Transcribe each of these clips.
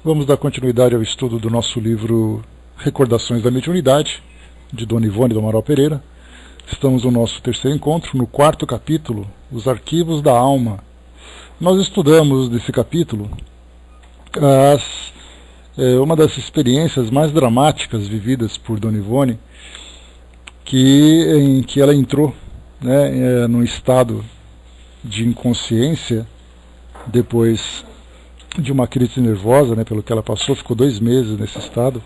Vamos dar continuidade ao estudo do nosso livro Recordações da Mediunidade, de Dona Ivone do Amaral Pereira. Estamos no nosso terceiro encontro, no quarto capítulo, Os Arquivos da Alma. Nós estudamos nesse capítulo uma das experiências mais dramáticas vividas por Dona Ivone, em que ela entrou num estado de inconsciência depois de uma crise nervosa, pelo que ela passou, ficou 2 meses nesse estado,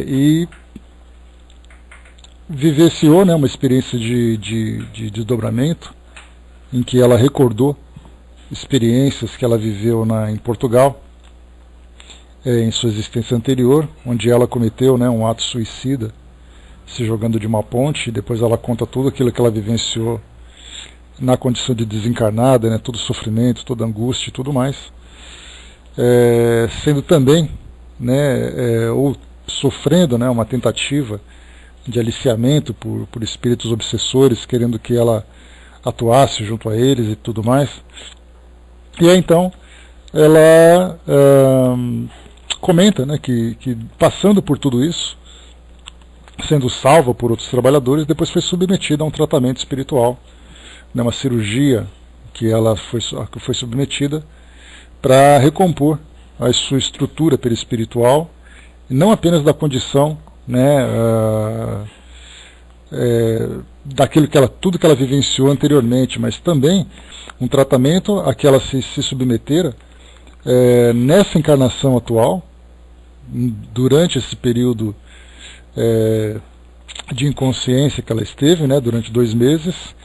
e vivenciou uma experiência de desdobramento, em que ela recordou experiências que ela viveu em Portugal, em sua existência anterior, onde ela cometeu um ato suicida, se jogando de uma ponte, e depois ela conta tudo aquilo que ela vivenciou na condição de desencarnada, todo sofrimento, toda angústia e tudo mais, sendo também, ou sofrendo uma tentativa de aliciamento por espíritos obsessores, querendo que ela atuasse junto a eles e tudo mais. E aí então ela comenta que passando por tudo isso, sendo salva por outros trabalhadores, depois foi submetida a um tratamento espiritual, uma cirurgia que ela foi submetida para recompor a sua estrutura perispiritual, não apenas da condição daquilo tudo que ela vivenciou anteriormente, mas também um tratamento a que ela se submetera nessa encarnação atual, durante esse período de inconsciência que ela esteve, durante 2 meses,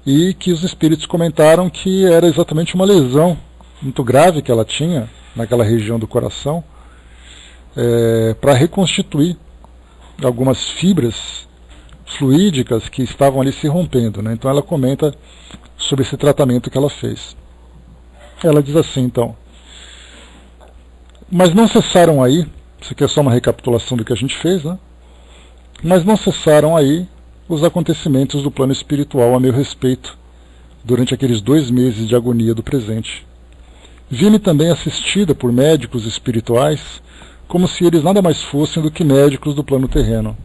e que os espíritos comentaram que era exatamente uma lesão muito grave que ela tinha naquela região do coração, para reconstituir algumas fibras fluídicas que estavam ali se rompendo. Então ela comenta sobre esse tratamento que ela fez. Ela diz assim, então: mas não cessaram aí, isso aqui é só uma recapitulação do que a gente fez, mas não cessaram aí os acontecimentos do plano espiritual a meu respeito, durante aqueles 2 meses de agonia do presente. Vi-me também assistida por médicos espirituais, como se eles nada mais fossem do que médicos do plano terreno.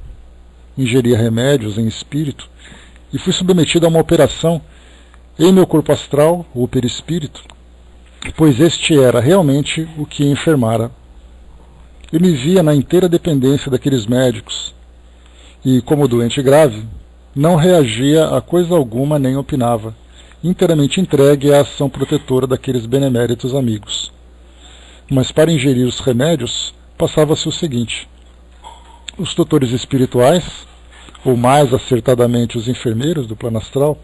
Ingeria remédios em espírito e fui submetida a uma operação em meu corpo astral, ou perispírito, pois este era realmente o que enfermara. Eu me via na inteira dependência daqueles médicos, e, como doente grave, não reagia a coisa alguma nem opinava, inteiramente entregue à ação protetora daqueles beneméritos amigos. Mas para ingerir os remédios, passava-se o seguinte: os tutores espirituais, ou mais acertadamente os enfermeiros do plano astral,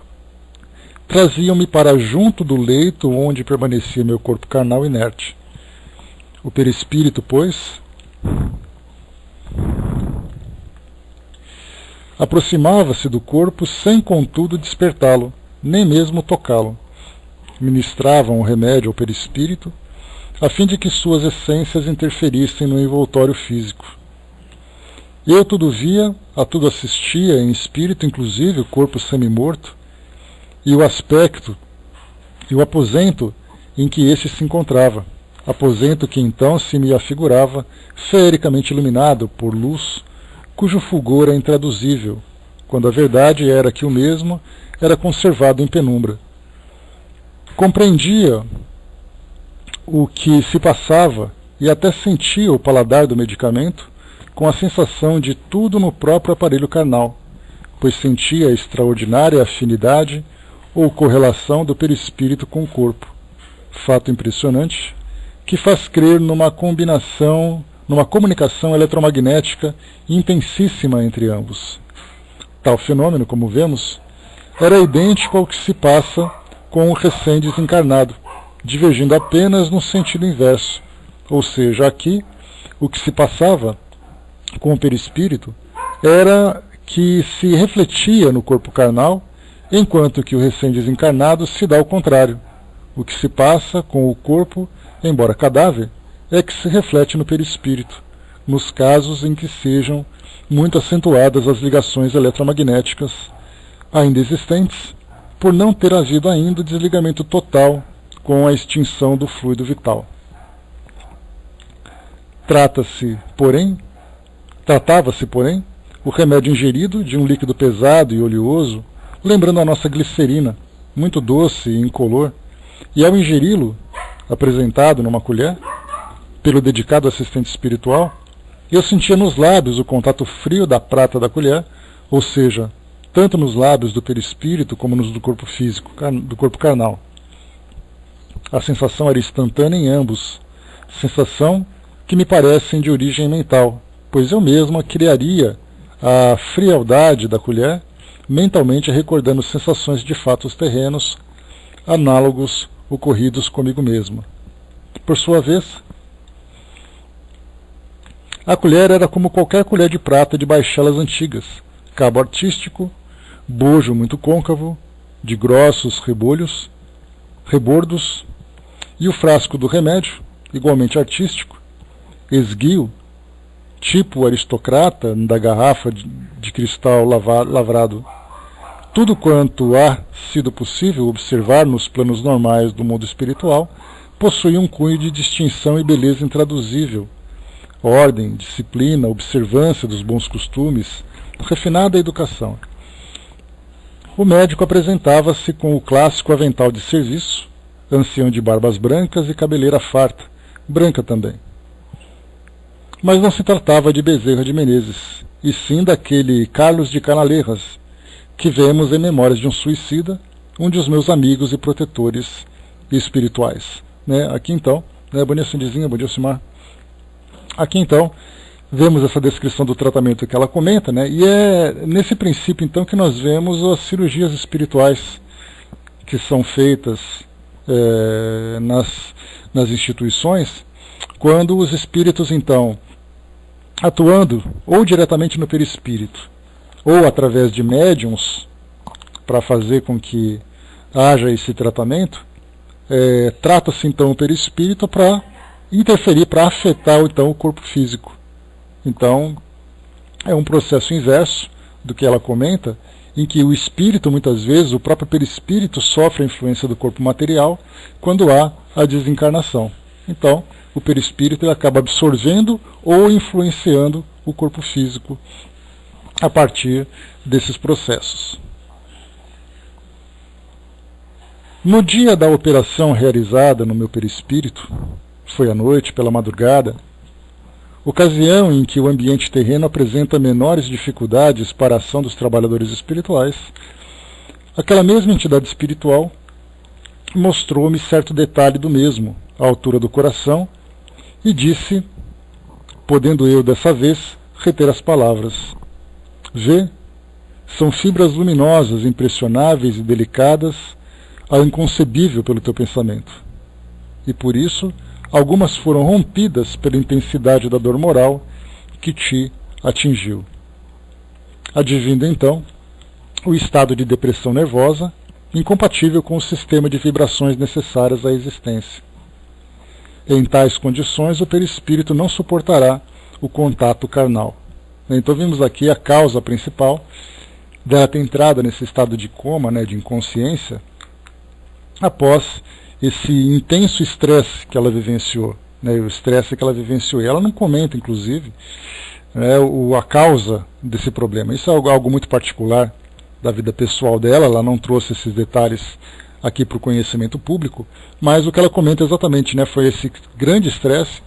traziam-me para junto do leito onde permanecia meu corpo carnal inerte. O perispírito, pois, aproximava-se do corpo sem, contudo, despertá-lo, nem mesmo tocá-lo. Ministravam o remédio ao perispírito, a fim de que suas essências interferissem no envoltório físico. Eu tudo via, a tudo assistia em espírito, inclusive o corpo semi-morto, e o aspecto e o aposento em que este se encontrava, aposento que então se me afigurava feericamente iluminado por luz, cujo fulgor é intraduzível, quando a verdade era que o mesmo era conservado em penumbra. Compreendia o que se passava e até sentia o paladar do medicamento, com a sensação de tudo no próprio aparelho carnal, pois sentia a extraordinária afinidade ou correlação do perispírito com o corpo, fato impressionante que faz crer numa comunicação eletromagnética intensíssima entre ambos. Tal fenômeno, como vemos, era idêntico ao que se passa com o recém-desencarnado, divergindo apenas no sentido inverso, ou seja, aqui o que se passava com o perispírito era que se refletia no corpo carnal, enquanto que o recém-desencarnado se dá ao contrário. O que se passa com o corpo, embora cadáver, é que se reflete no perispírito, nos casos em que sejam muito acentuadas as ligações eletromagnéticas ainda existentes, por não ter havido ainda o desligamento total com a extinção do fluido vital. Tratava-se, porém, o remédio ingerido de um líquido pesado e oleoso, lembrando a nossa glicerina, muito doce e incolor, e ao ingeri-lo, apresentado numa colher, pelo dedicado assistente espiritual, eu sentia nos lábios o contato frio da prata da colher, ou seja, tanto nos lábios do perispírito como nos do corpo físico, do corpo carnal. A sensação era instantânea em ambos, sensação que me parecem de origem mental, pois eu mesma criaria a frialdade da colher, mentalmente recordando sensações de fatos terrenos, análogos ocorridos comigo mesma. Por sua vez, a colher era como qualquer colher de prata de baixelas antigas, cabo artístico, bojo muito côncavo, de grossos rebordos, e o frasco do remédio, igualmente artístico, esguio, tipo aristocrata da garrafa de cristal lavrado. Tudo quanto há sido possível observar nos planos normais do mundo espiritual possui um cunho de distinção e beleza intraduzível. Ordem, disciplina, observância dos bons costumes, refinada educação. O médico apresentava-se com o clássico avental de serviço, ancião de barbas brancas e cabeleira farta, branca também. Mas não se tratava de Bezerra de Menezes, e sim daquele Carlos de Canaleiras, que vemos em Memórias de um Suicida, um dos meus amigos e protetores espirituais. Aqui então, bom dia Cindizinha, bom dia Simar. Aqui então, vemos essa descrição do tratamento que ela comenta, e é nesse princípio então que nós vemos as cirurgias espirituais que são feitas nas instituições, quando os espíritos então, atuando ou diretamente no perispírito, ou através de médiums, para fazer com que haja esse tratamento, trata-se então o perispírito para interferir, para afetar então o corpo físico. Então, é um processo inverso do que ela comenta, em que o espírito, muitas vezes, o próprio perispírito, sofre a influência do corpo material quando há a desencarnação. Então, o perispírito ele acaba absorvendo ou influenciando o corpo físico a partir desses processos. No dia da operação realizada no meu perispírito, foi à noite, pela madrugada, ocasião em que o ambiente terreno apresenta menores dificuldades para a ação dos trabalhadores espirituais, aquela mesma entidade espiritual mostrou-me certo detalhe do mesmo, à altura do coração, e disse, podendo eu dessa vez reter as palavras: vê, são fibras luminosas, impressionáveis e delicadas, ao inconcebível pelo teu pensamento. E por isso, algumas foram rompidas pela intensidade da dor moral que te atingiu. Advindo então o estado de depressão nervosa, incompatível com o sistema de vibrações necessárias à existência. Em tais condições, o perispírito não suportará o contato carnal. Então vimos aqui a causa principal dela ter entrado nesse estado de coma, de inconsciência, após esse intenso estresse que ela vivenciou, o estresse que ela vivenciou. E ela não comenta, inclusive, a causa desse problema. Isso é algo muito particular da vida pessoal dela, ela não trouxe esses detalhes aqui para o conhecimento público, mas o que ela comenta exatamente foi esse grande estresse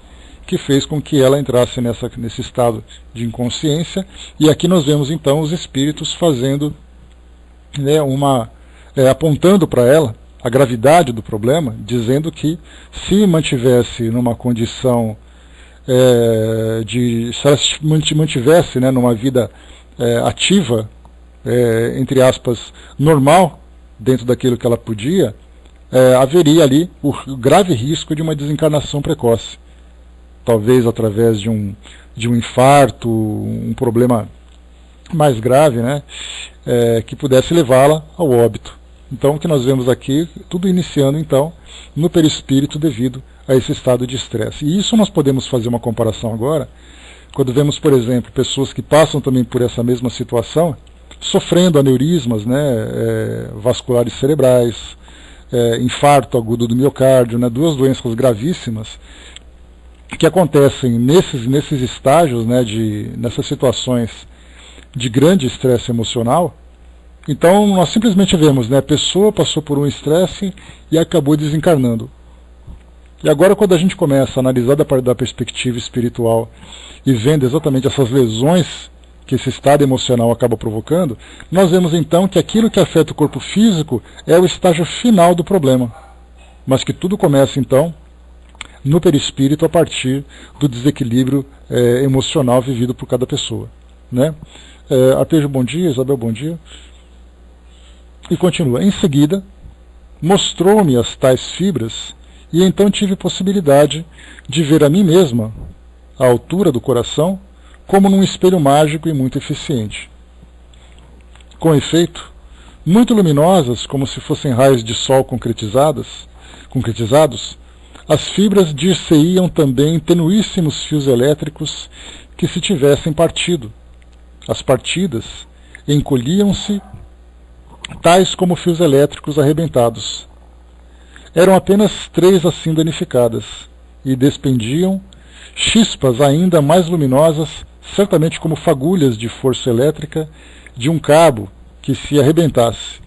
que fez com que ela entrasse nesse estado de inconsciência. E aqui nós vemos então os espíritos fazendo, apontando para ela a gravidade do problema, dizendo que se mantivesse numa condição se ela se mantivesse numa vida ativa, entre aspas, normal, dentro daquilo que ela podia, haveria ali o grave risco de uma desencarnação precoce. Talvez através de um infarto, um problema mais grave, que pudesse levá-la ao óbito. Então, o que nós vemos aqui, tudo iniciando, então, no perispírito devido a esse estado de estresse. E isso nós podemos fazer uma comparação agora, quando vemos, por exemplo, pessoas que passam também por essa mesma situação, sofrendo aneurismas vasculares cerebrais, infarto agudo do miocárdio, duas doenças gravíssimas, que acontecem nesses estágios, né, nessas situações de grande estresse emocional. Então nós simplesmente vemos, né, a pessoa passou por um estresse e acabou desencarnando. E agora, quando a gente começa a analisar da perspectiva espiritual e vendo exatamente essas lesões que esse estado emocional acaba provocando, nós vemos então que aquilo que afeta o corpo físico é o estágio final do problema, mas que tudo começa então no perispírito a partir do desequilíbrio emocional vivido por cada pessoa, né? Arpejo, bom dia. Isabel, bom dia. E continua. Em seguida, mostrou-me as tais fibras e então tive possibilidade de ver a mim mesma, à altura do coração, como num espelho mágico e muito eficiente. Com efeito, muito luminosas, como se fossem raios de sol concretizados, as fibras dir-se-iam também tenuíssimos fios elétricos que se tivessem partido. As partidas encolhiam-se, tais como fios elétricos arrebentados. Eram apenas 3 assim danificadas, e despendiam chispas ainda mais luminosas, certamente como fagulhas de força elétrica de um cabo que se arrebentasse.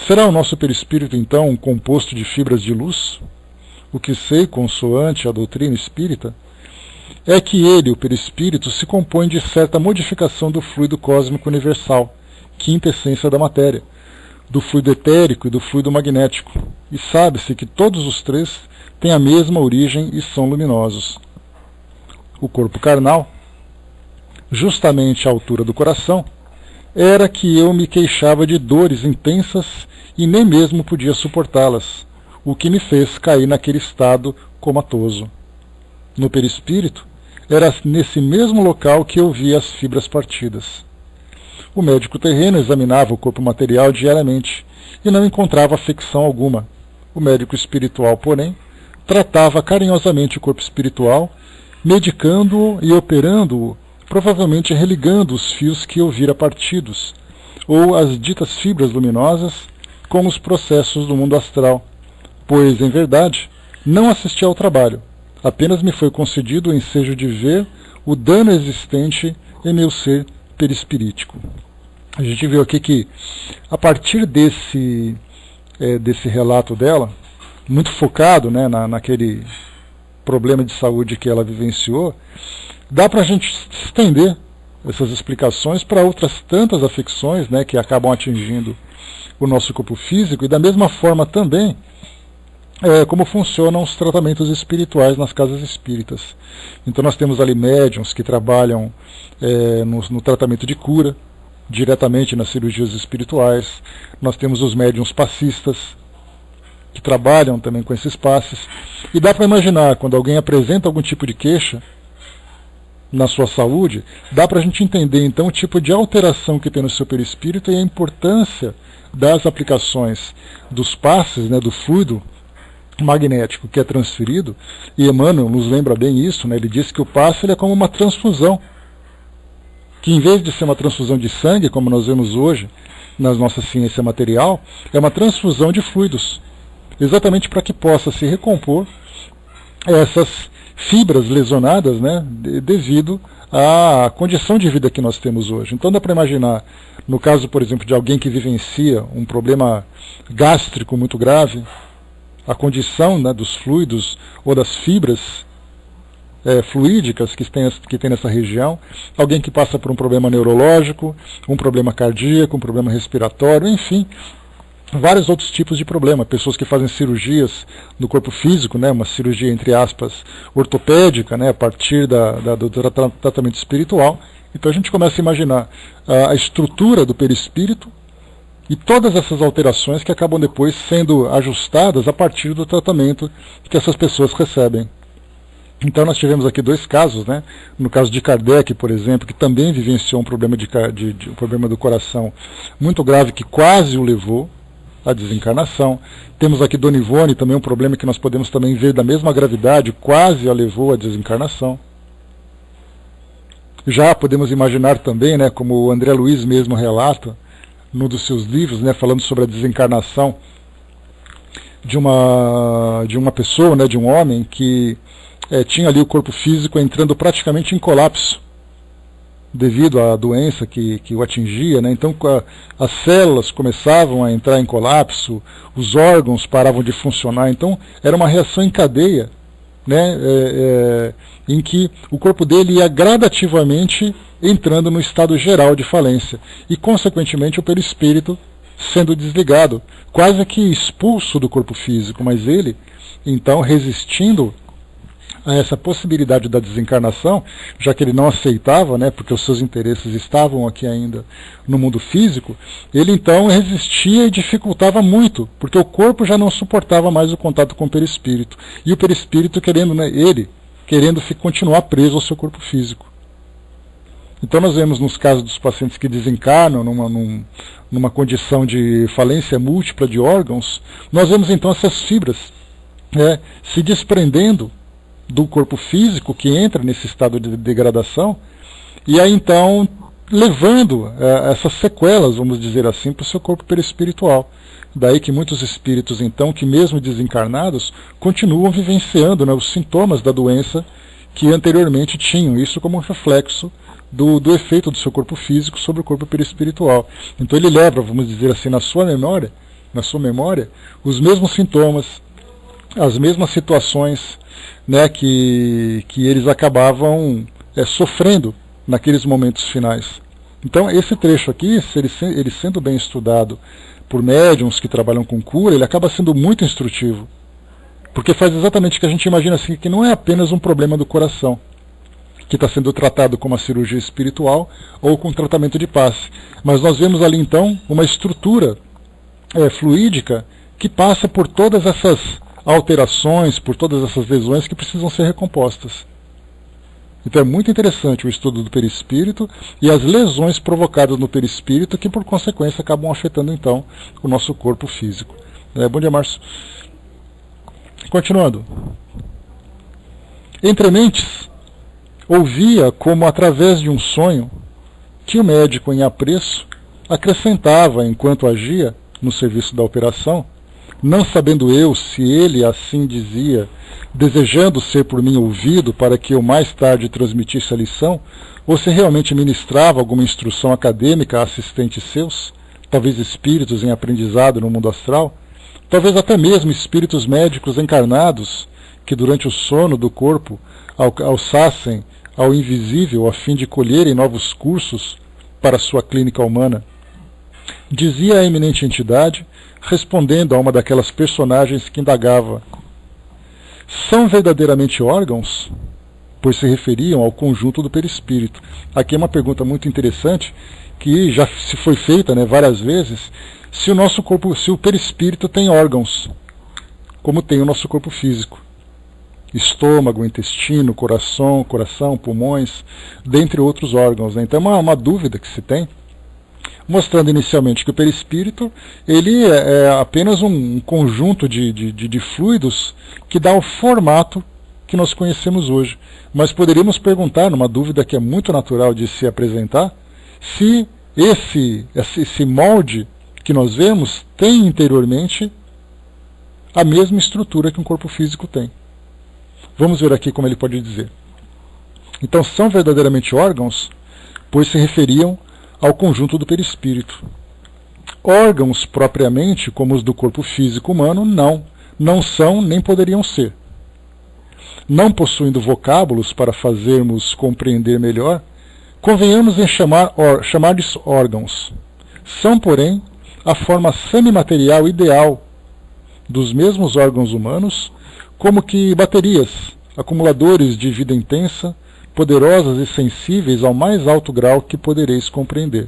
Será o nosso perispírito, então, um composto de fibras de luz? O que sei, consoante a doutrina espírita, é que ele, o perispírito, se compõe de certa modificação do fluido cósmico universal, quinta essência da matéria, do fluido etérico e do fluido magnético, e sabe-se que todos os 3 têm a mesma origem e são luminosos. O corpo carnal, justamente à altura do coração, era que eu me queixava de dores intensas e nem mesmo podia suportá-las, o que me fez cair naquele estado comatoso. No perispírito, era nesse mesmo local que eu via as fibras partidas. O médico terreno examinava o corpo material diariamente e não encontrava afecção alguma. O médico espiritual, porém, tratava carinhosamente o corpo espiritual, medicando-o e operando-o, provavelmente religando os fios que eu vira partidos, ou as ditas fibras luminosas, com os processos do mundo astral, pois, em verdade, não assisti ao trabalho, apenas me foi concedido o ensejo de ver o dano existente em meu ser perispirítico. A gente viu aqui que, a partir desse relato dela, muito focado, né, naquele problema de saúde que ela vivenciou, dá para a gente estender essas explicações para outras tantas afecções, né, que acabam atingindo o nosso corpo físico, e da mesma forma também como funcionam os tratamentos espirituais nas casas espíritas. Então nós temos ali médiuns que trabalham no tratamento de cura, diretamente nas cirurgias espirituais. Nós temos os médiuns passistas, que trabalham também com esses passes. E dá para imaginar, quando alguém apresenta algum tipo de queixa na sua saúde, dá para a gente entender então o tipo de alteração que tem no seu perispírito e a importância das aplicações dos passes, né, do fluido magnético que é transferido. E Emmanuel nos lembra bem isso, né? Ele diz que o passe ele é como uma transfusão, que em vez de ser uma transfusão de sangue, como nós vemos hoje na nossa ciência material, é uma transfusão de fluidos, exatamente para que possa se recompor essas fibras lesionadas, né, devido à condição de vida que nós temos hoje. Então dá para imaginar, no caso, por exemplo, de alguém que vivencia um problema gástrico muito grave, a condição, né, dos fluidos ou das fibras fluídicas que tem nessa região, alguém que passa por um problema neurológico, um problema cardíaco, um problema respiratório, enfim, vários outros tipos de problema. Pessoas que fazem cirurgias no corpo físico, né, uma cirurgia, entre aspas, ortopédica, né, a partir do tratamento espiritual. Então a gente começa a imaginar a estrutura do perispírito e todas essas alterações que acabam depois sendo ajustadas a partir do tratamento que essas pessoas recebem. Então nós tivemos aqui 2 casos, né? No caso de Kardec, por exemplo, que também vivenciou um problema um problema do coração muito grave que quase o levou à desencarnação. Temos aqui Dona Ivone, também um problema que nós podemos também ver da mesma gravidade, quase a levou à desencarnação. Já podemos imaginar também, né, como o André Luiz mesmo relata num dos seus livros, né, falando sobre a desencarnação de uma pessoa, né, de um homem que tinha ali o corpo físico entrando praticamente em colapso devido à doença que o atingia, né? Então as células começavam a entrar em colapso, os órgãos paravam de funcionar, então era uma reação em cadeia, né? Em que o corpo dele ia gradativamente entrando no estado geral de falência e, consequentemente, o perispírito sendo desligado, quase que expulso do corpo físico, mas ele, então, resistindo a essa possibilidade da desencarnação, já que ele não aceitava, né, porque os seus interesses estavam aqui ainda no mundo físico, ele então resistia e dificultava muito, porque o corpo já não suportava mais o contato com o perispírito, e o perispírito querendo, né, ele querendo continuar preso ao seu corpo físico. Então nós vemos nos casos dos pacientes que desencarnam numa condição de falência múltipla de órgãos, nós vemos então essas fibras se desprendendo do corpo físico que entra nesse estado de degradação, e aí então levando essas sequelas, vamos dizer assim, para o seu corpo perispiritual. Daí que muitos espíritos, então, que mesmo desencarnados, continuam vivenciando, né, os sintomas da doença que anteriormente tinham, isso como um reflexo do efeito do seu corpo físico sobre o corpo perispiritual. Então ele leva, vamos dizer assim, na sua memória, os mesmos sintomas, as mesmas situações, né, que eles acabavam sofrendo naqueles momentos finais. Então esse trecho aqui, ele sendo bem estudado por médiums que trabalham com cura, ele acaba sendo muito instrutivo, porque faz exatamente o que a gente imagina assim, que não é apenas um problema do coração, que está sendo tratado com uma cirurgia espiritual ou com tratamento de passe, mas nós vemos ali então uma estrutura fluídica que passa por todas essas alterações, por todas essas lesões que precisam ser recompostas. Então é muito interessante o estudo do perispírito e as lesões provocadas no perispírito que por consequência acabam afetando então o nosso corpo físico. Bom dia, Márcio. Continuando. Entre mentes, ouvia como através de um sonho que o médico em apreço acrescentava enquanto agia no serviço da operação, não sabendo eu se ele assim dizia, desejando ser por mim ouvido para que eu mais tarde transmitisse a lição, ou se realmente ministrava alguma instrução acadêmica a assistentes seus, talvez espíritos em aprendizado no mundo astral, talvez até mesmo espíritos médicos encarnados que durante o sono do corpo alçassem ao invisível a fim de colherem novos cursos para sua clínica humana. Dizia a eminente entidade, respondendo a uma daquelas personagens que indagava: são verdadeiramente órgãos? Pois se referiam ao conjunto do perispírito. Aqui é uma pergunta muito interessante, que já se foi feita, né, várias vezes, se o nosso corpo, se o perispírito tem órgãos, como tem o nosso corpo físico. Estômago, intestino, coração, pulmões, dentre outros órgãos, né? Então é uma dúvida que se tem, mostrando inicialmente que o perispírito ele é apenas um conjunto de fluidos que dá o formato que nós conhecemos hoje. Mas poderíamos perguntar, numa dúvida que é muito natural de se apresentar, se esse molde que nós vemos tem interiormente a mesma estrutura que um corpo físico tem. Vamos ver aqui como ele pode dizer. Então, são verdadeiramente órgãos, pois se referiam ao conjunto do perispírito. Órgãos propriamente, como os do corpo físico humano, não são nem poderiam ser. Não possuindo vocábulos para fazermos compreender melhor, convenhamos em chamar-lhes órgãos. São, porém, a forma semimaterial ideal dos mesmos órgãos humanos, como que baterias, acumuladores de vida intensa, poderosas e sensíveis ao mais alto grau que podereis compreender.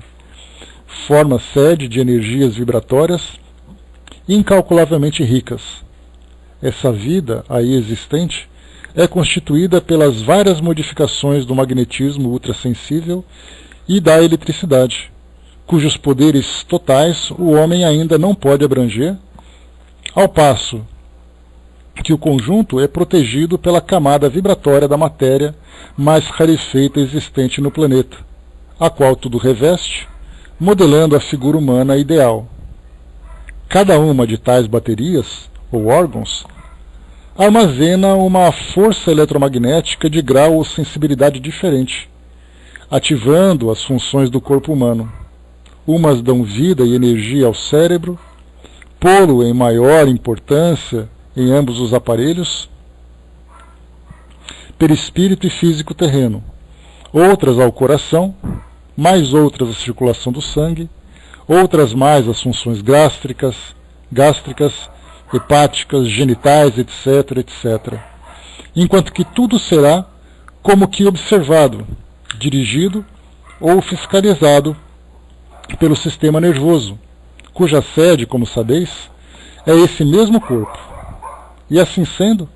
Forma sede de energias vibratórias incalculavelmente ricas. Essa vida aí existente é constituída pelas várias modificações do magnetismo ultrassensível e da eletricidade, cujos poderes totais o homem ainda não pode abranger, ao passo que o conjunto é protegido pela camada vibratória da matéria mais rarefeita existente no planeta, a qual tudo reveste, modelando a figura humana ideal. Cada uma de tais baterias, ou órgãos, armazena uma força eletromagnética de grau ou sensibilidade diferente, ativando as funções do corpo humano. Umas dão vida e energia ao cérebro, polo em maior importância em ambos os aparelhos, perispírito e físico terreno, outras ao coração, mais outras à circulação do sangue, outras mais às funções gástricas, hepáticas, genitais, etc., etc. Enquanto que tudo será como que observado, dirigido ou fiscalizado pelo sistema nervoso, cuja sede, como sabeis, é esse mesmo corpo. E assim sendo,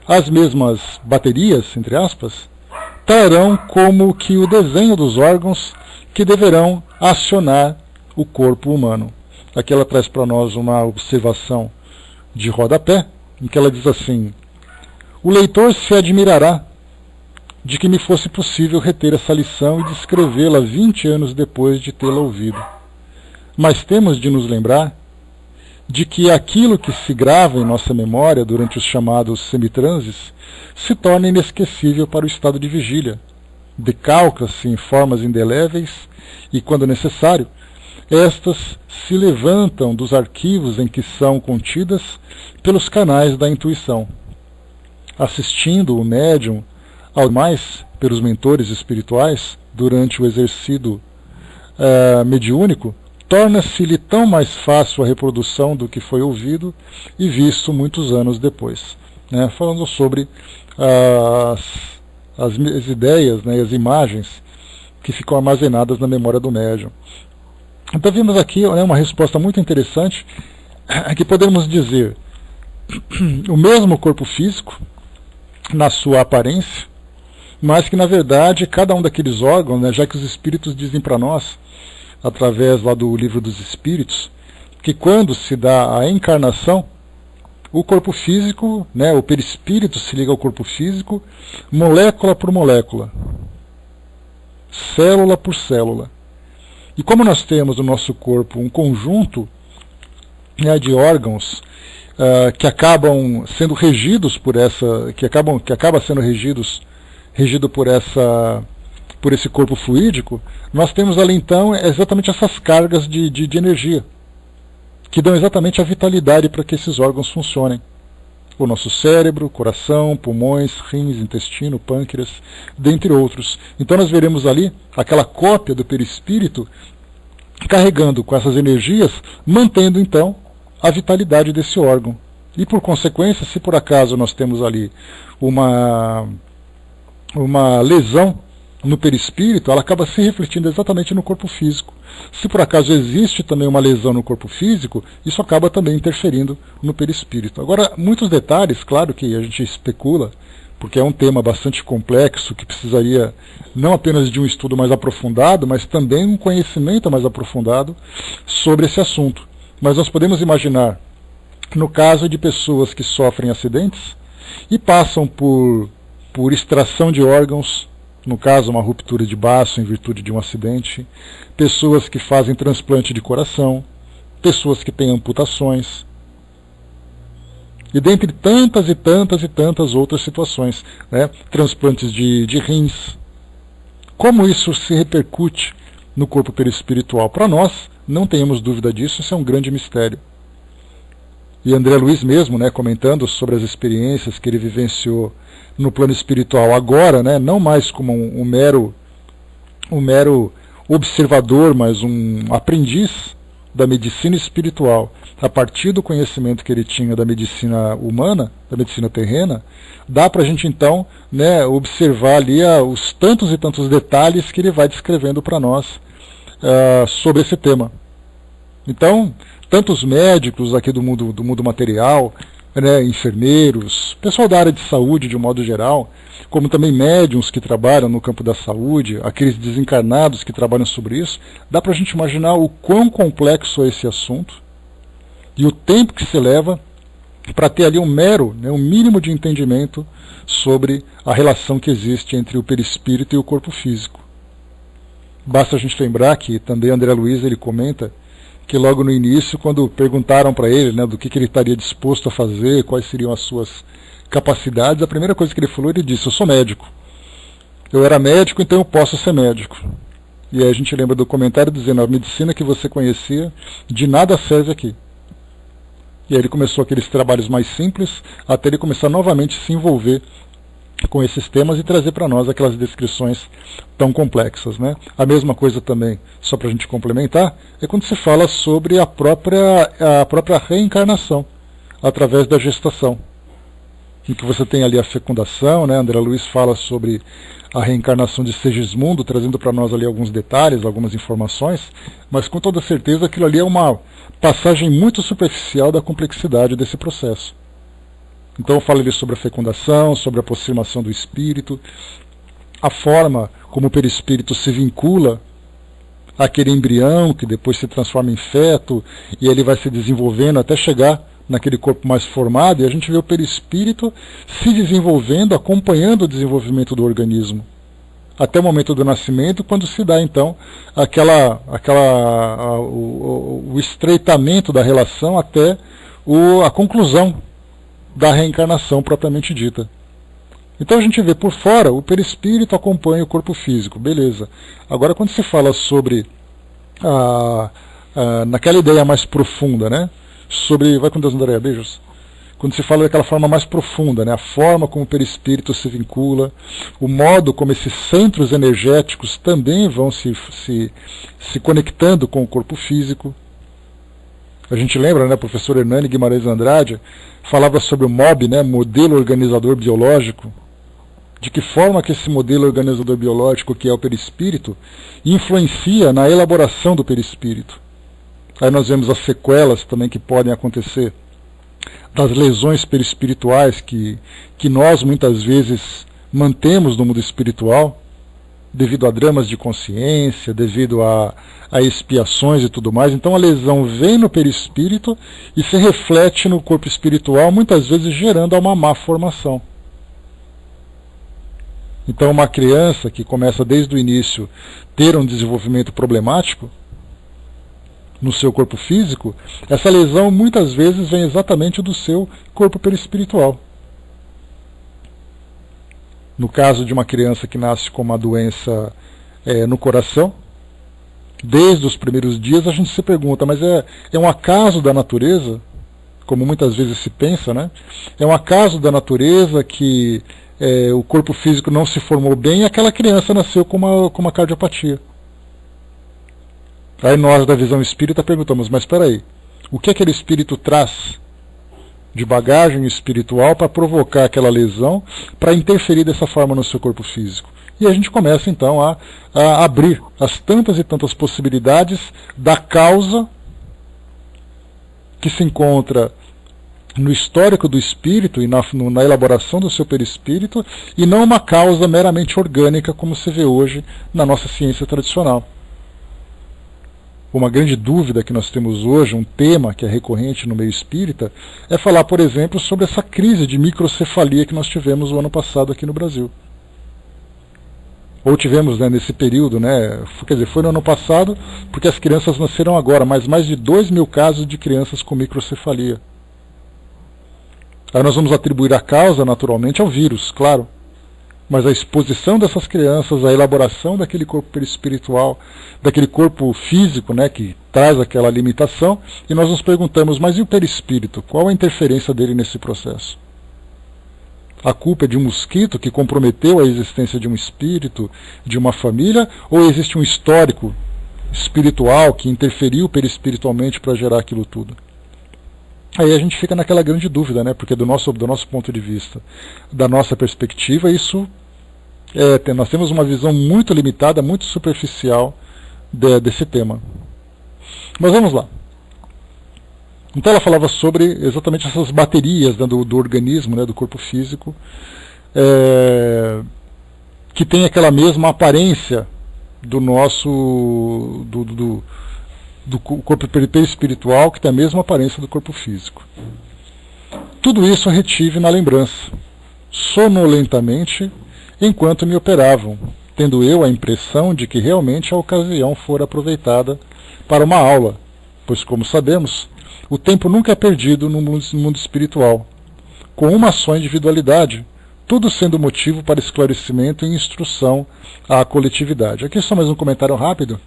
as mesmas baterias, entre aspas, trarão como que o desenho dos órgãos que deverão acionar o corpo humano. Aqui ela traz para nós uma observação de rodapé, em que ela diz assim: o leitor se admirará de que me fosse possível reter essa lição e descrevê-la 20 anos depois de tê-la ouvido. Mas temos de nos lembrar de que aquilo que se grava em nossa memória durante os chamados semitranses se torna inesquecível para o estado de vigília, decalca-se em formas indeléveis e, quando necessário, estas se levantam dos arquivos em que são contidas pelos canais da intuição. Assistindo o médium ao mais pelos mentores espirituais durante o exercício mediúnico, torna-se-lhe tão mais fácil a reprodução do que foi ouvido e visto muitos anos depois. Falando sobre as ideias, as imagens que ficam armazenadas na memória do médium. Então vimos aqui uma resposta muito interessante, que podemos dizer o mesmo corpo físico na sua aparência, mas que na verdade cada um daqueles órgãos, já que os espíritos dizem para nós, através lá do Livro dos Espíritos, que quando se dá a encarnação, o corpo físico, o perispírito se liga ao corpo físico, molécula por molécula, célula por célula. E como nós temos no nosso corpo um conjunto de órgãos que acabam sendo regidos por essa, que acaba sendo regido por esse corpo fluídico, nós temos ali então exatamente essas cargas de energia, que dão exatamente a vitalidade para que esses órgãos funcionem. O nosso cérebro, coração, pulmões, rins, intestino, pâncreas, dentre outros. Então nós veremos ali aquela cópia do perispírito carregando com essas energias, mantendo então a vitalidade desse órgão. E por consequência, se por acaso nós temos ali uma lesão no perispírito, ela acaba se refletindo exatamente no corpo físico. Se por acaso existe também uma lesão no corpo físico, isso acaba também interferindo no perispírito. Agora, muitos detalhes, claro que a gente especula, porque é um tema bastante complexo, que precisaria não apenas de um estudo mais aprofundado, mas também um conhecimento mais aprofundado sobre esse assunto. Mas nós podemos imaginar, no caso de pessoas que sofrem acidentes e passam por extração de órgãos, no caso uma ruptura de baço em virtude de um acidente, pessoas que fazem transplante de coração, pessoas que têm amputações, e dentre tantas e tantas e tantas outras situações, transplantes de rins. Como isso se repercute no corpo perispiritual? Para nós, não tenhamos dúvida disso, isso é um grande mistério. E André Luiz mesmo, comentando sobre as experiências que ele vivenciou no plano espiritual agora, não mais como um mero observador, mas um aprendiz da medicina espiritual, a partir do conhecimento que ele tinha da medicina humana, da medicina terrena, dá para a gente então observar ali os tantos e tantos detalhes que ele vai descrevendo para nós sobre esse tema. Então, tantos médicos aqui do mundo material, enfermeiros, pessoal da área de saúde de um modo geral, como também médiuns que trabalham no campo da saúde, aqueles desencarnados que trabalham sobre isso, dá para a gente imaginar o quão complexo é esse assunto e o tempo que se leva para ter ali um mínimo de entendimento sobre a relação que existe entre o perispírito e o corpo físico. Basta a gente lembrar que também André Luiz ele comenta que logo no início, quando perguntaram para ele, né, do que ele estaria disposto a fazer, quais seriam as suas capacidades, a primeira coisa que ele falou, ele disse: eu sou médico. Eu era médico, então eu posso ser médico. E aí a gente lembra do comentário dizendo: a medicina que você conhecia de nada serve aqui. E aí ele começou aqueles trabalhos mais simples, até ele começar novamente a se envolver com esses temas e trazer para nós aquelas descrições tão complexas, né? A mesma coisa também, só para a gente complementar, é quando se fala sobre a própria reencarnação, através da gestação, em que você tem ali a fecundação, né? André Luiz fala sobre a reencarnação de Segismundo, trazendo para nós ali alguns detalhes, algumas informações, mas com toda certeza aquilo ali é uma passagem muito superficial da complexidade desse processo. Então fala ali sobre a fecundação, sobre a aproximação do espírito, a forma como o perispírito se vincula àquele embrião, que depois se transforma em feto, e ele vai se desenvolvendo até chegar naquele corpo mais formado, e a gente vê o perispírito se desenvolvendo, acompanhando o desenvolvimento do organismo, até o momento do nascimento, quando se dá então o estreitamento da relação até a conclusão da reencarnação propriamente dita. Então a gente vê por fora, o perispírito acompanha o corpo físico, beleza. Agora quando se fala sobre naquela ideia mais profunda, né? Sobre, vai com Deus, Andréia, beijos. Quando se fala daquela forma mais profunda, né? A forma como o perispírito se vincula, o modo como esses centros energéticos também vão se conectando com o corpo físico. A gente lembra, né, o professor Hernani Guimarães Andrade falava sobre o MOB, né, modelo organizador biológico, de que forma que esse modelo organizador biológico, que é o perispírito, influencia na elaboração do perispírito. Aí nós vemos as sequelas também que podem acontecer das lesões perispirituais que nós muitas vezes mantemos no mundo espiritual, devido a dramas de consciência, devido a expiações e tudo mais. Então a lesão vem no perispírito e se reflete no corpo espiritual, muitas vezes gerando uma má formação. Então uma criança que começa desde o início ter um desenvolvimento problemático no seu corpo físico, essa lesão muitas vezes vem exatamente do seu corpo perispiritual. No caso de uma criança que nasce com uma doença no coração, desde os primeiros dias a gente se pergunta, mas é um acaso da natureza, como muitas vezes se pensa, né? É um acaso da natureza que o corpo físico não se formou bem e aquela criança nasceu com uma cardiopatia. Aí nós da visão espírita perguntamos, mas espera aí, o que aquele espírito traz de bagagem espiritual para provocar aquela lesão, para interferir dessa forma no seu corpo físico? E a gente começa então a abrir as tantas e tantas possibilidades da causa que se encontra no histórico do espírito e na elaboração do seu perispírito, e não uma causa meramente orgânica como se vê hoje na nossa ciência tradicional. Uma grande dúvida que nós temos hoje, um tema que é recorrente no meio espírita, é falar, por exemplo, sobre essa crise de microcefalia que nós tivemos o ano passado aqui no Brasil. Ou tivemos, né, nesse período, né, quer dizer, foi no ano passado, porque as crianças nasceram agora, mas mais de 2.000 casos de crianças com microcefalia. Aí nós vamos atribuir a causa, naturalmente, ao vírus, claro. Mas a exposição dessas crianças, a elaboração daquele corpo perispiritual, daquele corpo físico, né, que traz aquela limitação, e nós nos perguntamos, mas e o perispírito? Qual a interferência dele nesse processo? A culpa é de um mosquito que comprometeu a existência de um espírito, de uma família, ou existe um histórico espiritual que interferiu perispiritualmente para gerar aquilo tudo? Aí a gente fica naquela grande dúvida, né? Porque do nosso ponto de vista, da nossa perspectiva, isso nós temos uma visão muito limitada, muito superficial desse tema. Mas vamos lá. Então ela falava sobre exatamente essas baterias, né, do organismo, né, do corpo físico, que tem aquela mesma aparência do nosso do corpo perispiritual, que tem a mesma aparência do corpo físico. Tudo isso eu retive na lembrança, sonolentamente, enquanto me operavam, tendo eu a impressão de que realmente a ocasião fora aproveitada para uma aula, pois, como sabemos, o tempo nunca é perdido no mundo espiritual, com uma só individualidade, tudo sendo motivo para esclarecimento e instrução à coletividade. Aqui só mais um comentário rápido.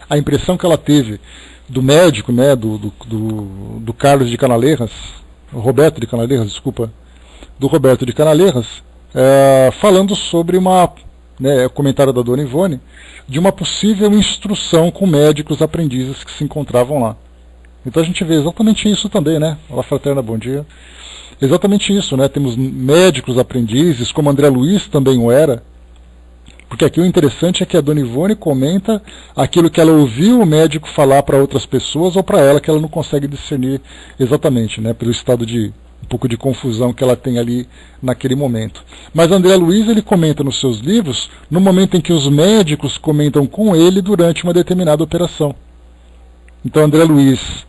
A impressão que ela teve do médico, né, do Carlos de Canalejas, Roberto de Canalejas, desculpa, do Roberto de Canalejas, falando sobre comentário da Dona Ivone, de uma possível instrução com médicos aprendizes que se encontravam lá. Então a gente vê exatamente isso também, né? Olá, fraterna, bom dia. Exatamente isso, né? Temos médicos aprendizes, como André Luiz também o era, porque aqui o interessante é que a Dona Ivone comenta aquilo que ela ouviu o médico falar para outras pessoas ou para ela, que ela não consegue discernir exatamente, né? Pelo estado de um pouco de confusão que ela tem ali naquele momento. Mas André Luiz, ele comenta nos seus livros no momento em que os médicos comentam com ele durante uma determinada operação. Então André Luiz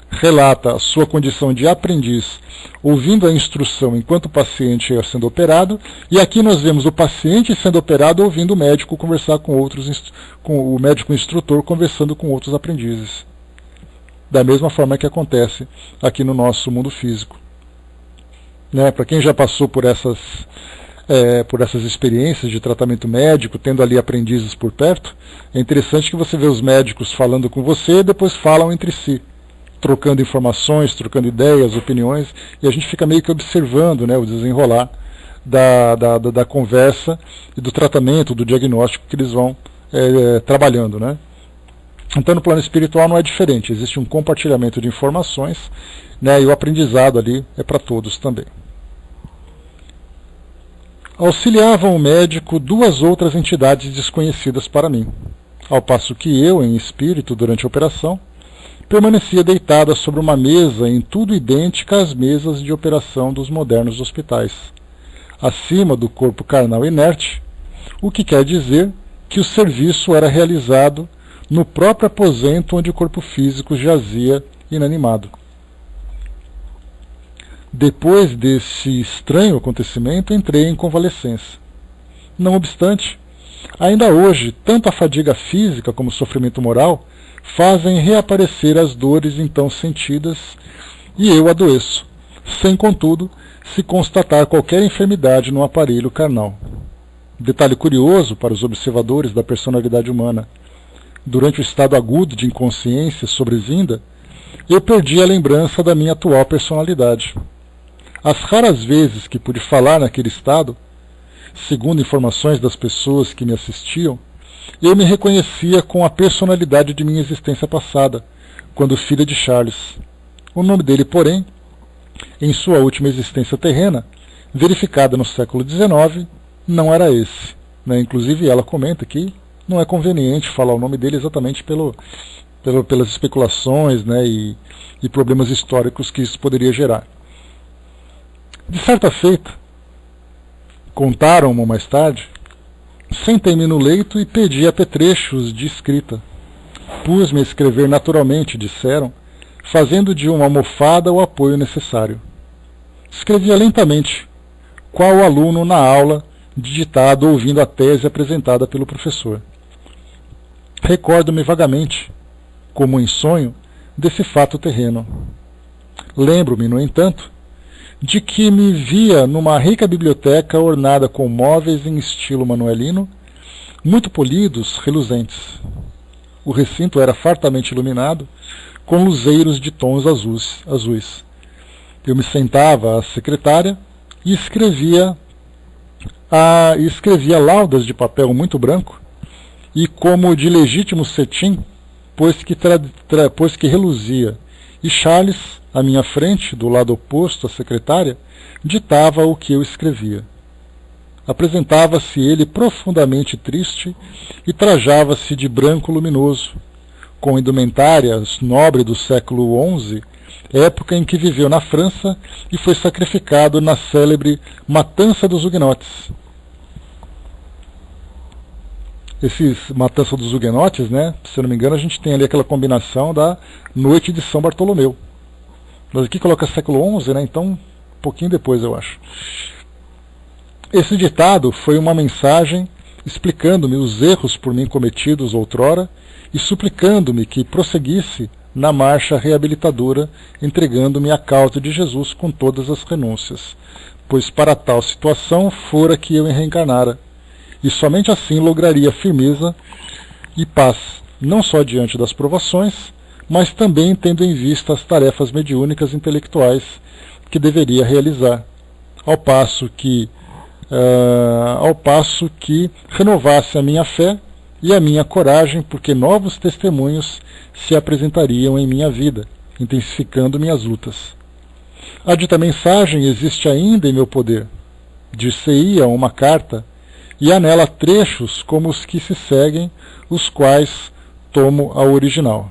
relata a sua condição de aprendiz, ouvindo a instrução enquanto o paciente ia sendo operado, e aqui nós vemos o paciente sendo operado ouvindo o médico conversar com o médico instrutor conversando com outros aprendizes. Da mesma forma que acontece aqui no nosso mundo físico. Né? Para quem já passou por essas experiências de tratamento médico, tendo ali aprendizes por perto, é interessante que você vê os médicos falando com você e depois falam entre si, trocando informações, trocando ideias, opiniões, e a gente fica meio que observando, né, o desenrolar da conversa e do tratamento, do diagnóstico que eles vão trabalhando, né? Então no plano espiritual não é diferente, existe um compartilhamento de informações, né, e o aprendizado ali é para todos também. Auxiliavam o médico duas outras entidades desconhecidas para mim, ao passo que eu, em espírito, durante a operação, permanecia deitada sobre uma mesa em tudo idêntica às mesas de operação dos modernos hospitais, acima do corpo carnal inerte, o que quer dizer que o serviço era realizado no próprio aposento onde o corpo físico jazia inanimado. Depois desse estranho acontecimento, entrei em convalescência. Não obstante, ainda hoje, tanto a fadiga física como o sofrimento moral fazem reaparecer as dores então sentidas e eu adoeço, sem, contudo, se constatar qualquer enfermidade no aparelho carnal. Detalhe curioso para os observadores da personalidade humana. Durante o estado agudo de inconsciência sobrevinda, eu perdi a lembrança da minha atual personalidade. As raras vezes que pude falar naquele estado, segundo informações das pessoas que me assistiam, eu me reconhecia com a personalidade de minha existência passada, quando filha de Charles. O nome dele, porém, em sua última existência terrena, verificada no século XIX, não era esse. Né? Inclusive ela comenta que não é conveniente falar o nome dele exatamente pelas especulações, né, e problemas históricos que isso poderia gerar. De certa feita, contaram-me mais tarde, sentei-me no leito e pedi apetrechos de escrita. Pus-me a escrever naturalmente, disseram, fazendo de uma almofada o apoio necessário. Escrevia lentamente, qual o aluno na aula de ditado ouvindo a tese apresentada pelo professor. Recordo-me vagamente, como em sonho, desse fato terreno. Lembro-me, no entanto, de que me via numa rica biblioteca ornada com móveis em estilo manuelino, muito polidos, reluzentes. O recinto era fartamente iluminado, com luzeiros de tons azuis. Eu me sentava à secretária e escrevia laudas de papel muito branco, e como de legítimo cetim, pois que reluzia, e Charles, à minha frente, do lado oposto à secretária, ditava o que eu escrevia. Apresentava-se ele profundamente triste e trajava-se de branco luminoso, com indumentárias nobre do século XI, época em que viveu na França e foi sacrificado na célebre Matança dos Huguenotes. Esses Matança dos Huguenotes, né, se eu não me engano, a gente tem ali aquela combinação da Noite de São Bartolomeu. Mas aqui coloca século XI, né, então um pouquinho depois, eu acho. Esse ditado foi uma mensagem explicando-me os erros por mim cometidos outrora e suplicando-me que prosseguisse na marcha reabilitadora, entregando-me à causa de Jesus com todas as renúncias, pois para tal situação fora que eu reencarnara, e somente assim lograria firmeza e paz, não só diante das provações, mas também tendo em vista as tarefas mediúnicas intelectuais que deveria realizar, ao passo que renovasse a minha fé e a minha coragem, porque novos testemunhos se apresentariam em minha vida, intensificando minhas lutas. A dita mensagem existe ainda em meu poder. Dir-se-ia uma carta, e há nela trechos como os que se seguem, os quais tomo a original.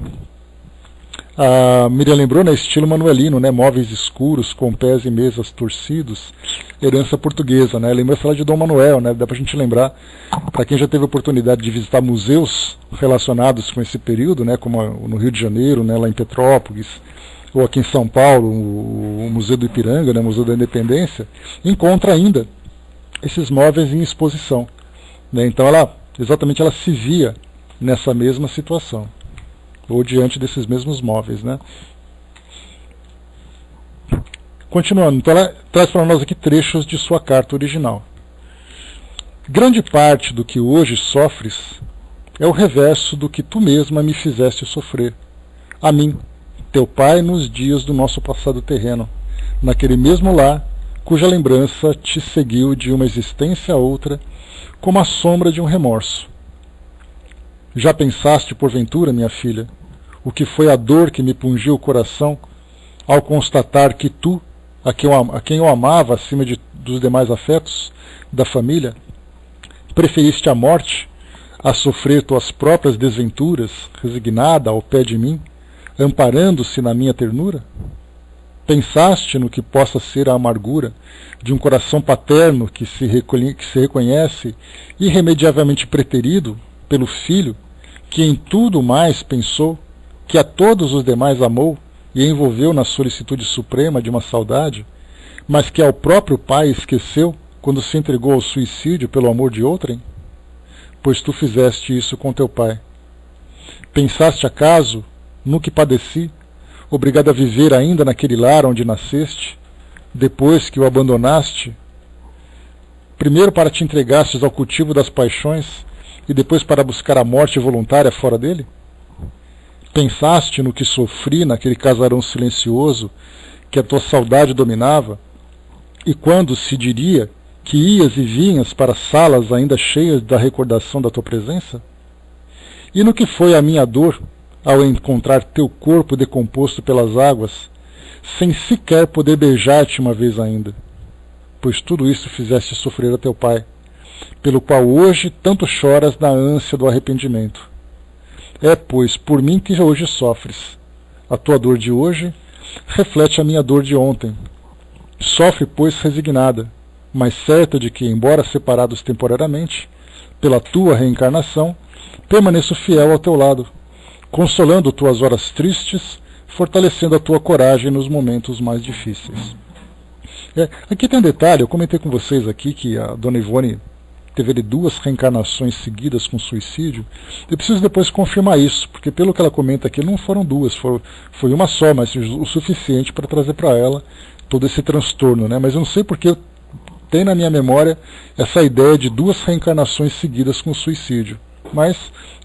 A Miriam lembrou, né, estilo manuelino, né, móveis escuros, com pés e mesas torcidos, herança portuguesa, né, lembra-se lá de Dom Manuel, né, dá pra gente lembrar, para quem já teve a oportunidade de visitar museus relacionados com esse período, né, como no Rio de Janeiro, né, lá em Petrópolis, ou aqui em São Paulo, o Museu do Ipiranga, né, Museu da Independência, encontra ainda esses móveis em exposição, né, então ela se via nessa mesma situação, ou diante desses mesmos móveis, né? Continuando, então ela traz para nós aqui trechos de sua carta original. Grande parte do que hoje sofres é o reverso do que tu mesma me fizeste sofrer, a mim, teu pai, nos dias do nosso passado terreno, naquele mesmo lar cuja lembrança te seguiu de uma existência a outra, como a sombra de um remorso. Já pensaste, porventura, minha filha, o que foi a dor que me pungiu o coração ao constatar que tu, a quem eu amava acima dos demais afetos da família, preferiste a morte a sofrer tuas próprias desventuras, resignada ao pé de mim, amparando-se na minha ternura? Pensaste no que possa ser a amargura de um coração paterno que se reconhece irremediavelmente preterido pelo filho, que em tudo mais pensou, que a todos os demais amou e envolveu na solicitude suprema de uma saudade, mas que ao próprio pai esqueceu quando se entregou ao suicídio pelo amor de outrem? Pois tu fizeste isso com teu pai. Pensaste acaso no que padeci, obrigado a viver ainda naquele lar onde nasceste, depois que o abandonaste, primeiro para te entregastes ao cultivo das paixões, e depois para buscar a morte voluntária fora dele? Pensaste no que sofri naquele casarão silencioso que a tua saudade dominava, e quando se diria que ias e vinhas para salas ainda cheias da recordação da tua presença? E no que foi a minha dor ao encontrar teu corpo decomposto pelas águas, sem sequer poder beijar-te uma vez ainda? Pois tudo isso fizeste sofrer a teu pai, pelo qual hoje tanto choras na ânsia do arrependimento. É, pois, por mim que hoje sofres. A tua dor de hoje reflete a minha dor de ontem. Sofre, pois, resignada, mas certa de que, embora separados temporariamente, pela tua reencarnação, permaneço fiel ao teu lado, consolando tuas horas tristes, fortalecendo a tua coragem nos momentos mais difíceis. Aqui tem um detalhe, eu comentei com vocês aqui que a Dona Ivone teve 2 reencarnações seguidas com suicídio. Eu preciso depois confirmar isso, porque pelo que ela comenta aqui, não foram 2, foi uma só, mas o suficiente para trazer para ela todo esse transtorno, né? Mas eu não sei porque tem na minha memória essa ideia de 2 reencarnações seguidas com suicídio. Mas,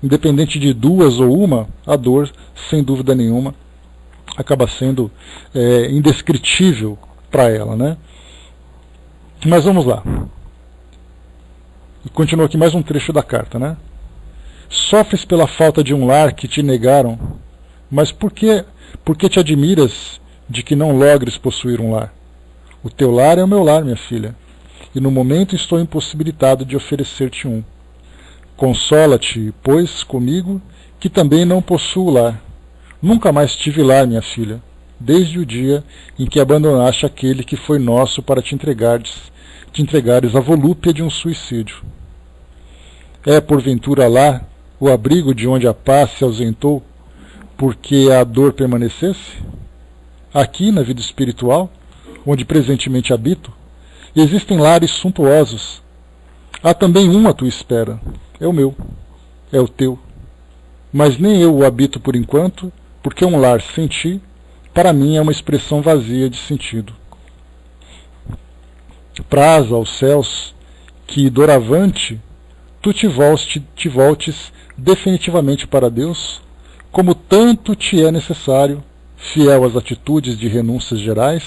independente de 2 ou uma, a dor, sem dúvida nenhuma, acaba sendo indescritível para ela, né? Mas vamos lá. E continua aqui mais um trecho da carta, né? Sofres pela falta de um lar que te negaram, mas por que te admiras de que não logres possuir um lar? O teu lar é o meu lar, minha filha, e no momento estou impossibilitado de oferecer-te um. Consola-te, pois, comigo, que também não possuo lar. Nunca mais tive lar, minha filha, desde o dia em que abandonaste aquele que foi nosso para te entregares à volúpia de um suicídio. É, porventura, lá o abrigo de onde a paz se ausentou, porque a dor permanecesse? Aqui, na vida espiritual, onde presentemente habito, existem lares suntuosos. Há também um à tua espera. É o meu, é o teu. Mas nem eu o habito por enquanto, porque um lar sem ti, para mim, é uma expressão vazia de sentido. Praza aos céus que, doravante, tu te voltes definitivamente para Deus, como tanto te é necessário, fiel às atitudes de renúncias gerais,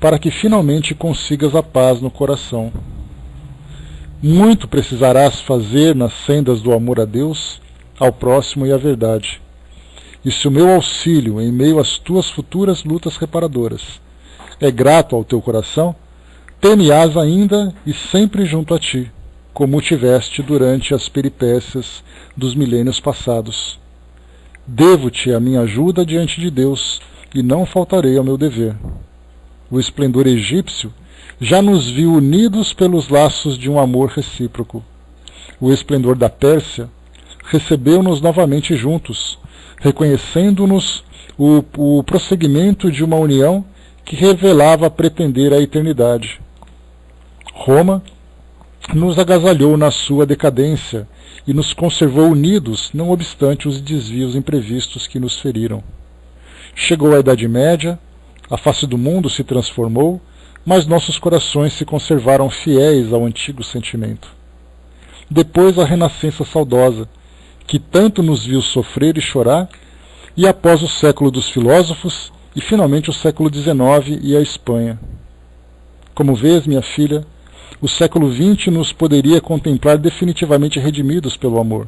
para que finalmente consigas a paz no coração. Muito precisarás fazer nas sendas do amor a Deus, ao próximo e à verdade. E se o meu auxílio em meio às tuas futuras lutas reparadoras é grato ao teu coração, ter-me-ás ainda e sempre junto a ti, como o tiveste durante as peripécias dos milênios passados. Devo-te a minha ajuda diante de Deus, e não faltarei ao meu dever. O esplendor egípcio já nos viu unidos pelos laços de um amor recíproco. O esplendor da Pérsia recebeu-nos novamente juntos, reconhecendo-nos o prosseguimento de uma união que revelava pretender a eternidade. Roma nos agasalhou na sua decadência e nos conservou unidos, não obstante os desvios imprevistos que nos feriram. Chegou a Idade Média, a face do mundo se transformou, mas nossos corações se conservaram fiéis ao antigo sentimento. Depois a Renascença saudosa, que tanto nos viu sofrer e chorar, e após o século dos filósofos, e finalmente o século XIX e a Espanha. Como vês, minha filha, o século XX nos poderia contemplar definitivamente redimidos pelo amor,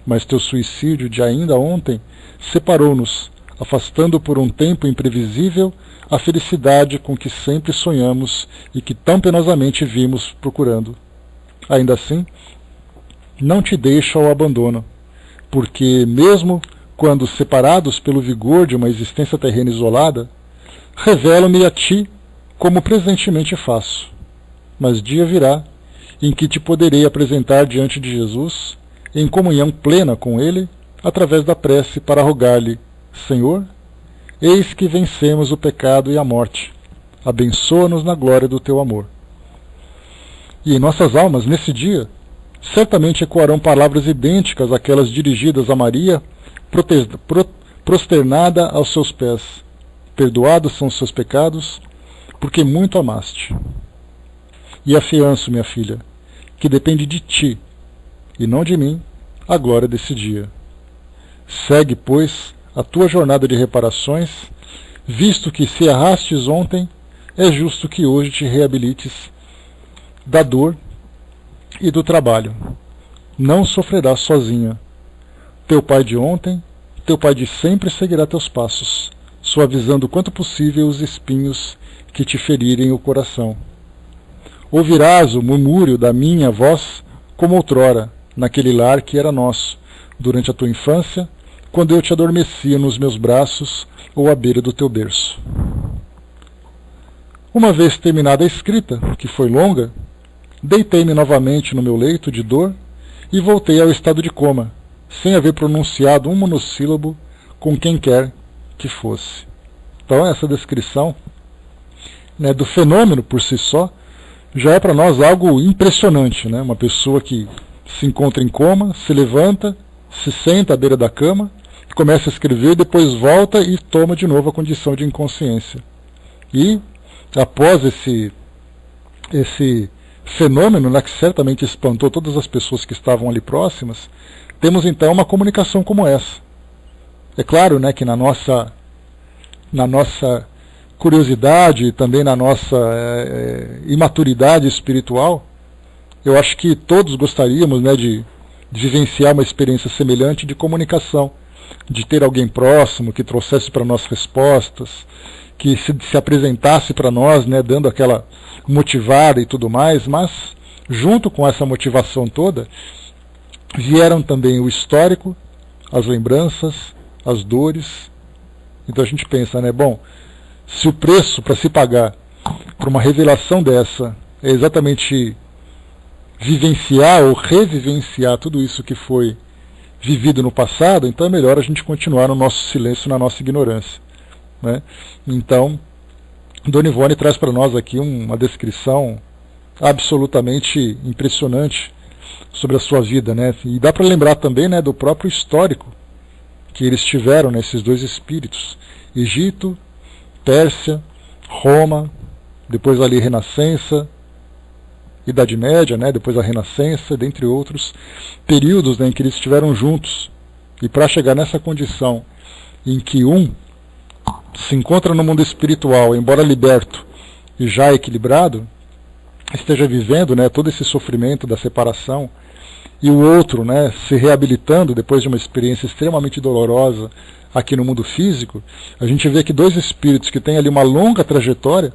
mas teu suicídio de ainda ontem separou-nos, afastando por um tempo imprevisível a felicidade com que sempre sonhamos e que tão penosamente vimos procurando. Ainda assim, não te deixo ao abandono, porque mesmo quando separados pelo vigor de uma existência terrena isolada, revelo-me a ti como presentemente faço. Mas dia virá em que te poderei apresentar diante de Jesus, em comunhão plena com Ele, através da prece para rogar-lhe: Senhor, eis que vencemos o pecado e a morte. Abençoa-nos na glória do teu amor. E em nossas almas, nesse dia, certamente ecoarão palavras idênticas àquelas dirigidas a Maria, prosternada aos seus pés. Perdoados são os seus pecados, porque muito amaste. E afianço, minha filha, que depende de ti, e não de mim, a glória desse dia. Segue, pois, a tua jornada de reparações, visto que se errastes ontem, é justo que hoje te reabilites da dor e do trabalho. Não sofrerás sozinha. Teu pai de ontem, teu pai de sempre seguirá teus passos, suavizando quanto possível os espinhos que te ferirem o coração. Ouvirás o murmúrio da minha voz como outrora, naquele lar que era nosso, durante a tua infância, quando eu te adormecia nos meus braços ou à beira do teu berço. Uma vez terminada a escrita, que foi longa, deitei-me novamente no meu leito de dor e voltei ao estado de coma, sem haver pronunciado um monossílabo com quem quer que fosse. Então essa descrição, né, do fenômeno por si só já é para nós algo impressionante, né? Uma pessoa que se encontra em coma, se levanta, se senta à beira da cama, começa a escrever, depois volta e toma de novo a condição de inconsciência. E após esse fenômeno, né, que certamente espantou todas as pessoas que estavam ali próximas, temos então uma comunicação como essa. É claro, né, que na nossa curiosidade e também na nossa imaturidade espiritual, eu acho que todos gostaríamos, né, de vivenciar uma experiência semelhante de comunicação, de ter alguém próximo que trouxesse para nós respostas, que se apresentasse para nós, né, dando aquela motivada e tudo mais, mas junto com essa motivação toda, vieram também o histórico, as lembranças, as dores. Então a gente pensa, né, bom, se o preço para se pagar por uma revelação dessa é exatamente vivenciar ou revivenciar tudo isso que foi vivido no passado, então é melhor a gente continuar no nosso silêncio, na nossa ignorância, né? Então, Dona Ivone traz para nós aqui uma descrição absolutamente impressionante sobre a sua vida, né? E dá para lembrar também, né, do próprio histórico que eles tiveram, né, esses dois espíritos, Egito, Pérsia, Roma, depois ali Renascença, Idade Média, né, depois a Renascença, dentre outros períodos, né, em que eles estiveram juntos. E para chegar nessa condição em que um se encontra no mundo espiritual, embora liberto e já equilibrado, esteja vivendo, né, todo esse sofrimento da separação, e o outro, né, se reabilitando depois de uma experiência extremamente dolorosa aqui no mundo físico, a gente vê que dois espíritos que têm ali uma longa trajetória,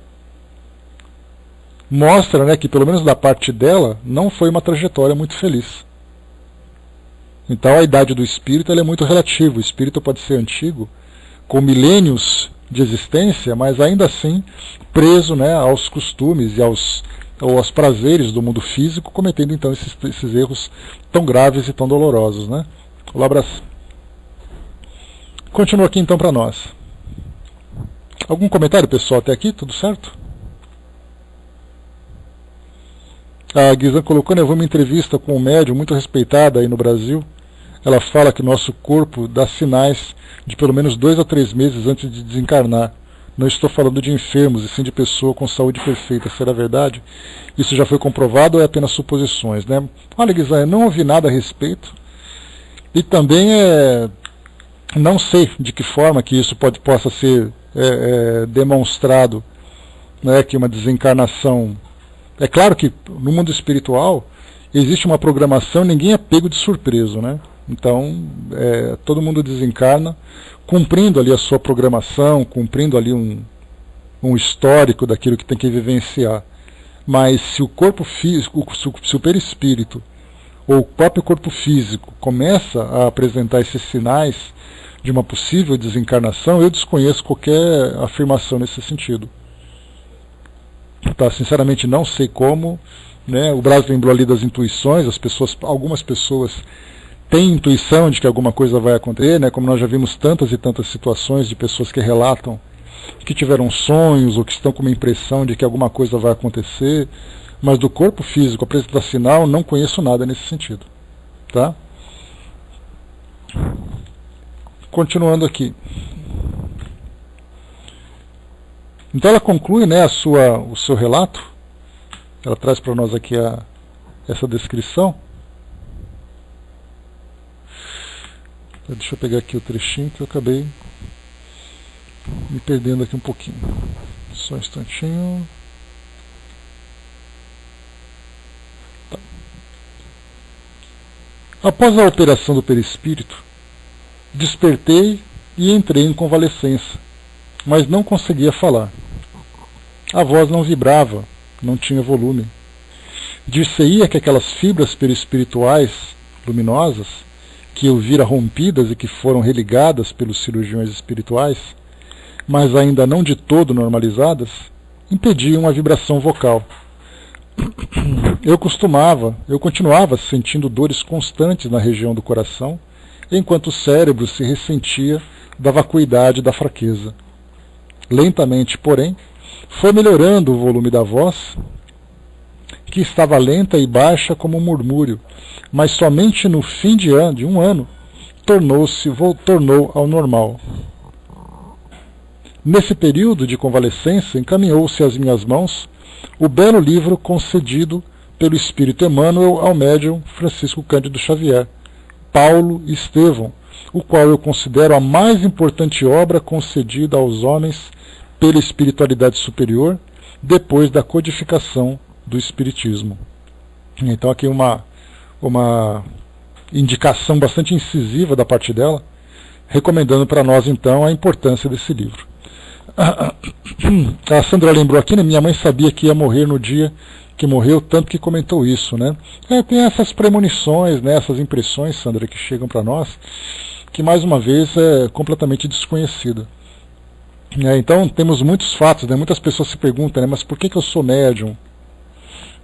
mostra, né, que pelo menos da parte dela não foi uma trajetória muito feliz. Então a idade do espírito ela é muito relativa. O espírito pode ser antigo, com milênios de existência, mas ainda assim preso, né, aos costumes e aos prazeres do mundo físico, cometendo então esses erros tão graves e tão dolorosos, né? Olá, abraço. Continua aqui então para nós. Algum comentário, pessoal, até aqui? Tudo certo? A Guizan colocou, né, uma entrevista com um médium muito respeitada aí no Brasil. Ela fala que nosso corpo dá sinais de pelo menos 2 a 3 meses antes de desencarnar. Não estou falando de enfermos, e sim de pessoa com saúde perfeita. Será verdade? Isso já foi comprovado ou é apenas suposições, né? Olha, Guizan, eu não ouvi nada a respeito. E também não sei de que forma que isso possa ser demonstrado, né, que uma desencarnação... É claro que no mundo espiritual existe uma programação, ninguém é pego de surpresa, né? Então, todo mundo desencarna cumprindo ali a sua programação, cumprindo ali um histórico daquilo que tem que vivenciar. Mas se o corpo físico, se o perispírito ou o próprio corpo físico começa a apresentar esses sinais de uma possível desencarnação, eu desconheço qualquer afirmação nesse sentido. Tá, sinceramente não sei como, né? O Brasil lembrou ali das intuições, algumas pessoas têm intuição de que alguma coisa vai acontecer, né? Como nós já vimos tantas e tantas situações de pessoas que relatam que tiveram sonhos ou que estão com uma impressão de que alguma coisa vai acontecer, mas do corpo físico apresentar sinal, não conheço nada nesse sentido, tá? Continuando aqui. Então ela conclui, né, o seu relato. Ela traz para nós aqui essa descrição. Deixa eu pegar aqui o trechinho que eu acabei me perdendo aqui um pouquinho. Só um instantinho. Tá. Após a operação do perispírito, despertei e entrei em convalescença, mas não conseguia falar. A voz não vibrava, não tinha volume. Dir-se-ia que aquelas fibras perispirituais luminosas, que eu vira rompidas e que foram religadas pelos cirurgiões espirituais, mas ainda não de todo normalizadas, impediam a vibração vocal. Eu continuava sentindo dores constantes na região do coração, enquanto o cérebro se ressentia da vacuidade e da fraqueza. Lentamente, porém, foi melhorando o volume da voz, que estava lenta e baixa como um murmúrio, mas somente no fim de um ano tornou ao normal. Nesse período de convalescença, encaminhou-se às minhas mãos o belo livro concedido pelo Espírito Emmanuel ao médium Francisco Cândido Xavier, Paulo e Estevão, o qual eu considero a mais importante obra concedida aos homens pela espiritualidade superior depois da codificação do Espiritismo. Então aqui uma indicação bastante incisiva da parte dela, recomendando para nós então a importância desse livro. A Sandra lembrou aqui, né, minha mãe sabia que ia morrer no dia que morreu, tanto que comentou isso, né? Tem essas premonições, né, essas impressões, Sandra, que chegam para nós, que mais uma vez é completamente desconhecida. Então temos muitos fatos, né? Muitas pessoas se perguntam, né, mas por que eu sou médium?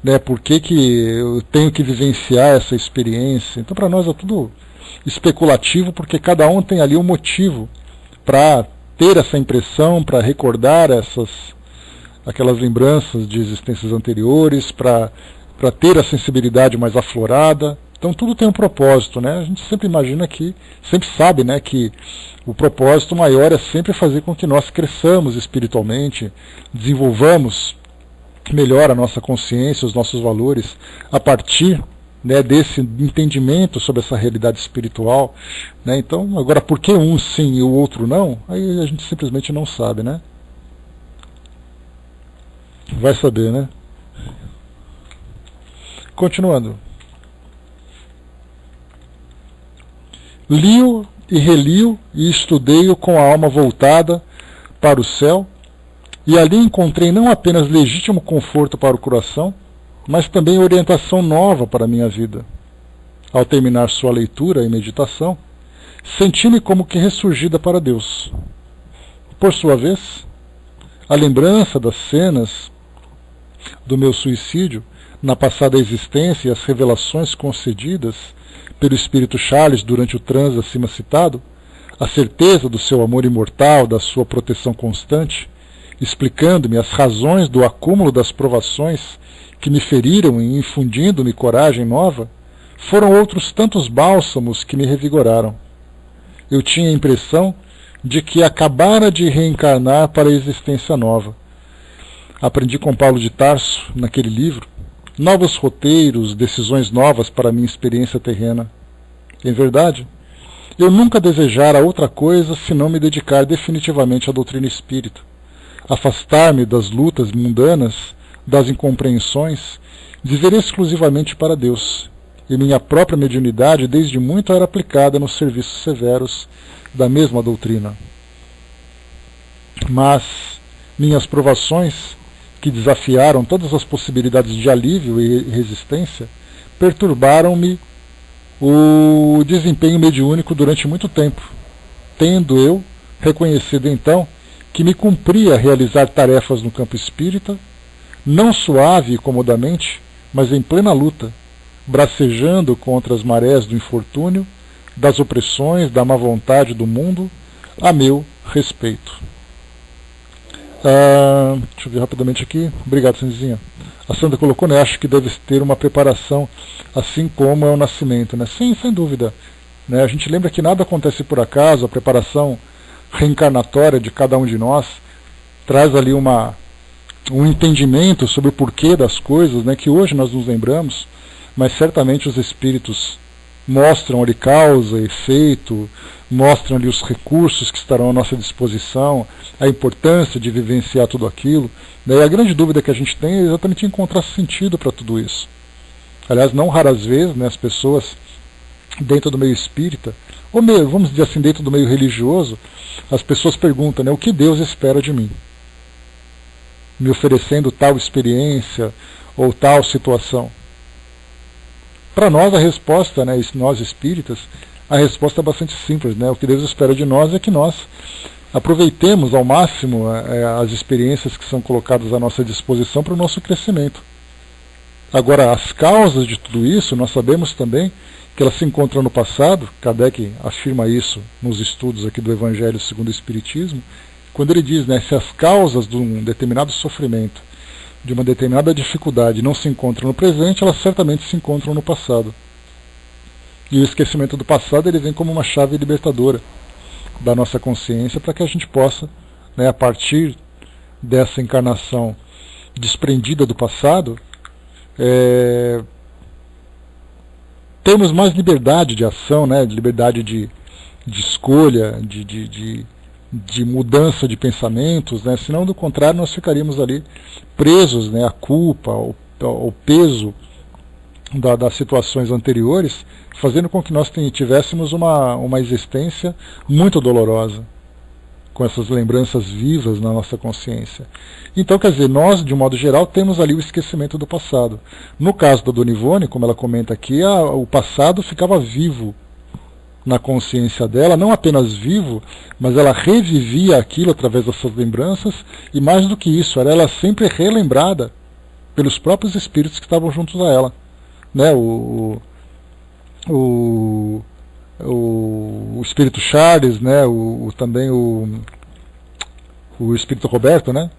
Né, por que eu tenho que vivenciar essa experiência? Então para nós é tudo especulativo, porque cada um tem ali um motivo para ter essa impressão, para recordar aquelas lembranças de existências anteriores, para ter a sensibilidade mais aflorada. Então tudo tem um propósito, né? A gente sempre imagina sempre sabe, né, que o propósito maior é sempre fazer com que nós cresçamos espiritualmente, desenvolvamos melhor a nossa consciência, os nossos valores, a partir, né, desse entendimento sobre essa realidade espiritual, né? Então, agora, por que um sim e o outro não? Aí a gente simplesmente não sabe, né? Vai saber, né? Continuando. Li-o e reli-o e estudei-o com a alma voltada para o céu, e ali encontrei não apenas legítimo conforto para o coração, mas também orientação nova para a minha vida. Ao terminar sua leitura e meditação, senti-me como que ressurgida para Deus. Por sua vez, a lembrança das cenas do meu suicídio na passada existência e as revelações concedidas pelo Espírito Charles durante o transe acima citado, a certeza do seu amor imortal, da sua proteção constante, explicando-me as razões do acúmulo das provações que me feriram e infundindo-me coragem nova, foram outros tantos bálsamos que me revigoraram. Eu tinha a impressão de que acabara de reencarnar para a existência nova. Aprendi com Paulo de Tarso, naquele livro, novos roteiros, decisões novas para a minha experiência terrena. Em verdade, eu nunca desejara outra coisa senão me dedicar definitivamente à doutrina espírita, afastar-me das lutas mundanas, das incompreensões, viver exclusivamente para Deus, e minha própria mediunidade desde muito era aplicada nos serviços severos da mesma doutrina. Mas minhas provações, que desafiaram todas as possibilidades de alívio e resistência, perturbaram-me o desempenho mediúnico durante muito tempo, tendo eu reconhecido então que me cumpria realizar tarefas no campo espírita, não suave e comodamente, mas em plena luta, bracejando contra as marés do infortúnio, das opressões, da má vontade do mundo, a meu respeito. Deixa eu ver rapidamente aqui. Obrigado, Cinzinha. A Sandra colocou, né? Acho que deve ter uma preparação, assim como é o nascimento, né? Sim, sem dúvida. Né? A gente lembra que nada acontece por acaso, a preparação reencarnatória de cada um de nós traz ali um entendimento sobre o porquê das coisas, né? Que hoje nós nos lembramos, mas certamente os espíritos mostram ali causa, efeito, mostram ali os recursos que estarão à nossa disposição, a importância de vivenciar tudo aquilo. Daí a grande dúvida que a gente tem é exatamente encontrar sentido para tudo isso. Aliás, não raras vezes, né, as pessoas dentro do meio espírita, ou mesmo, vamos dizer assim, dentro do meio religioso, as pessoas perguntam, né, o que Deus espera de mim? Me oferecendo tal experiência ou tal situação. Para nós a resposta, né, nós espíritas, a resposta é bastante simples, né? O que Deus espera de nós é que nós aproveitemos ao máximo as experiências que são colocadas à nossa disposição para o nosso crescimento. Agora, as causas de tudo isso, nós sabemos também que elas se encontram no passado. Kardec afirma isso nos estudos aqui do Evangelho segundo o Espiritismo, quando ele diz, né, se as causas de um determinado sofrimento, de uma determinada dificuldade não se encontram no presente, elas certamente se encontram no passado. E o esquecimento do passado ele vem como uma chave libertadora da nossa consciência para que a gente possa, né, a partir dessa encarnação desprendida do passado, termos mais liberdade de ação, né, liberdade de escolha, de mudança de pensamentos, né? Senão, do contrário, nós ficaríamos ali presos, né, à culpa, ao peso das situações anteriores, fazendo com que nós tivéssemos uma existência muito dolorosa, com essas lembranças vivas na nossa consciência. Então, quer dizer, nós, de um modo geral, temos ali o esquecimento do passado. No caso da Dona Ivone, como ela comenta aqui, o passado ficava vivo na consciência dela, não apenas vivo, mas ela revivia aquilo através dessas lembranças, e mais do que isso, era ela sempre relembrada pelos próprios espíritos que estavam juntos a ela, né? O espírito Charles, né? Também o espírito Roberto, né?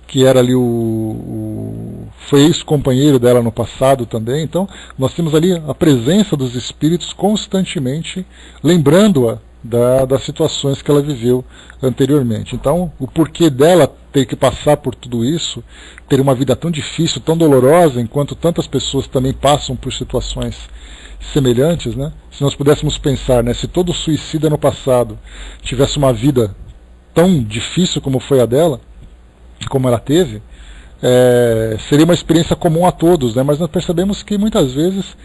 Que era ali o foi ex-companheiro dela no passado também. Então nós temos ali a presença dos espíritos constantemente lembrando-a das situações que ela viveu anteriormente. Então, o porquê dela ter que passar por tudo isso, ter uma vida tão difícil, tão dolorosa, enquanto tantas pessoas também passam por situações semelhantes, né? Se nós pudéssemos pensar, né, se todo suicida no passado tivesse uma vida tão difícil como foi a dela, como ela teve, seria uma experiência comum a todos, né? Mas nós percebemos que muitas vezes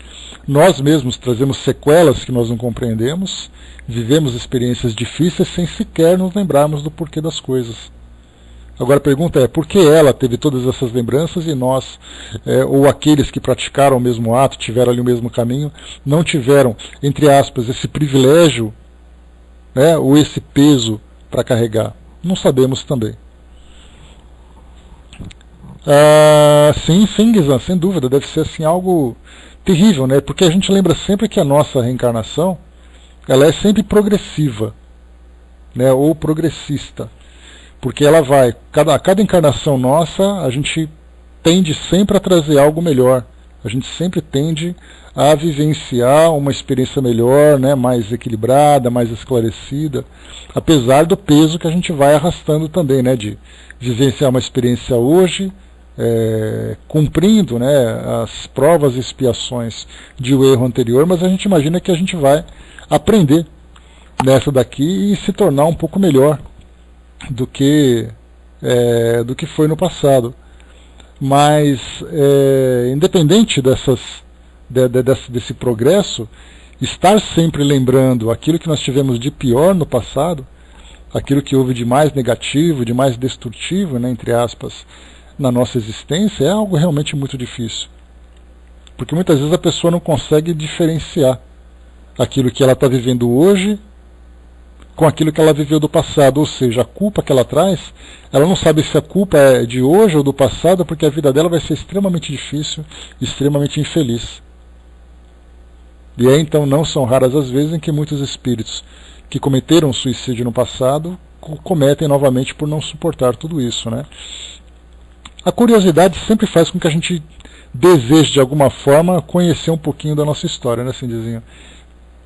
nós mesmos trazemos sequelas que nós não compreendemos, vivemos experiências difíceis sem sequer nos lembrarmos do porquê das coisas. Agora a pergunta é, por que ela teve todas essas lembranças e nós, ou aqueles que praticaram o mesmo ato, tiveram ali o mesmo caminho, não tiveram, entre aspas, esse privilégio, né, ou esse peso para carregar? Não sabemos também. Sim, Guizan, sem dúvida, deve ser assim algo terrível, né? Porque a gente lembra sempre que a nossa reencarnação, ela é sempre progressiva, né? Ou progressista, porque ela vai, cada encarnação nossa, a gente tende sempre a trazer algo melhor, a gente sempre tende a vivenciar uma experiência melhor, né? Mais equilibrada, mais esclarecida, apesar do peso que a gente vai arrastando também, né? De vivenciar uma experiência hoje, cumprindo, né, as provas e expiações de um erro anterior, mas a gente imagina que a gente vai aprender nessa daqui e se tornar um pouco melhor do que foi no passado. Mas independente desse progresso, estar sempre lembrando aquilo que nós tivemos de pior no passado, aquilo que houve de mais negativo, de mais destrutivo, né, entre aspas, na nossa existência, é algo realmente muito difícil. Porque muitas vezes a pessoa não consegue diferenciar aquilo que ela está vivendo hoje com aquilo que ela viveu do passado. Ou seja, a culpa que ela traz, ela não sabe se a culpa é de hoje ou do passado, porque a vida dela vai ser extremamente difícil, extremamente infeliz. E aí então não são raras as vezes em que muitos espíritos que cometeram suicídio no passado cometem novamente por não suportar tudo isso, né? A curiosidade sempre faz com que a gente deseje de alguma forma conhecer um pouquinho da nossa história, né, Cindizinho?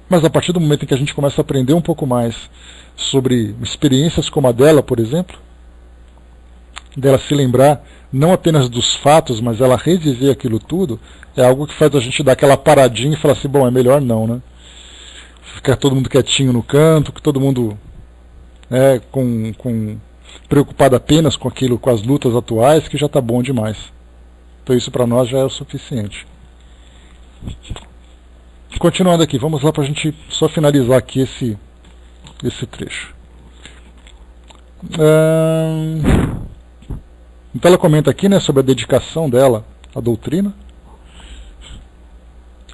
Mas a partir do momento em que a gente começa a aprender um pouco mais sobre experiências como a dela, por exemplo, dela se lembrar não apenas dos fatos, mas ela reviver aquilo tudo, é algo que faz a gente dar aquela paradinha e falar assim, bom, é melhor não, né? Ficar todo mundo quietinho no canto, que todo mundo preocupado apenas com aquilo, com as lutas atuais, que já está bom demais. Então isso para nós já é o suficiente. Continuando aqui, vamos lá para a gente só finalizar aqui esse trecho. Então ela comenta aqui, né, sobre a dedicação dela à doutrina.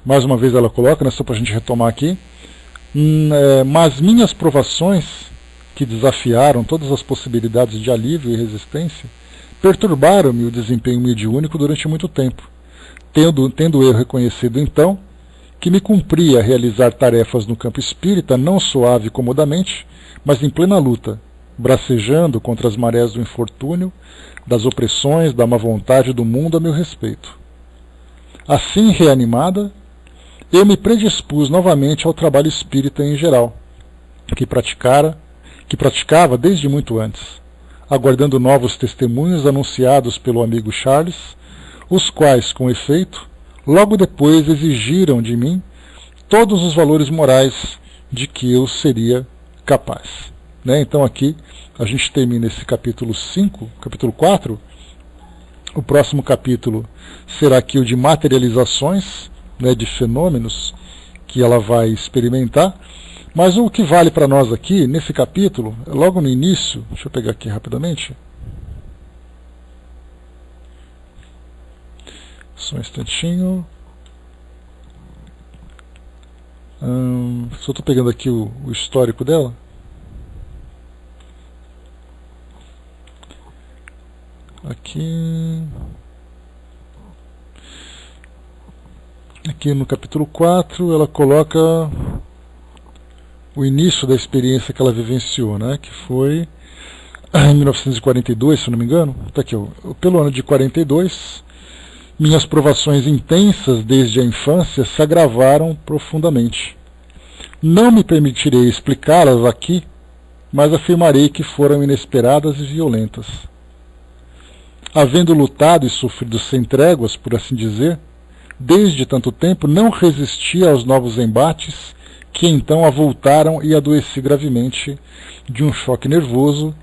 Mais uma vez ela coloca, né, só para a gente retomar aqui. Mas minhas provações, que desafiaram todas as possibilidades de alívio e resistência, perturbaram-me o desempenho mediúnico durante muito tempo, tendo eu reconhecido então que me cumpria realizar tarefas no campo espírita não suave e comodamente, mas em plena luta, bracejando contra as marés do infortúnio, das opressões, da má vontade do mundo a meu respeito. Assim reanimada, eu me predispus novamente ao trabalho espírita em geral, que praticava desde muito antes, aguardando novos testemunhos anunciados pelo amigo Charles, os quais, com efeito, logo depois exigiram de mim todos os valores morais de que eu seria capaz. Né? Então aqui a gente termina esse capítulo 5, capítulo 4. O próximo capítulo será aqui o de materializações, né, de fenômenos que ela vai experimentar. Mas o que vale para nós aqui, nesse capítulo, logo no início, deixa eu pegar aqui rapidamente. Só um instantinho. Só estou pegando aqui o histórico dela. Aqui no capítulo 4, ela coloca o início da experiência que ela vivenciou, né, que foi em 1942, se não me engano. Está aqui, pelo ano de 42, minhas provações intensas desde a infância se agravaram profundamente. Não me permitirei explicá-las aqui, mas afirmarei que foram inesperadas e violentas. Havendo lutado e sofrido sem tréguas, por assim dizer, desde tanto tempo não resisti aos novos embates que então avultaram e adoeci gravemente de um choque nervoso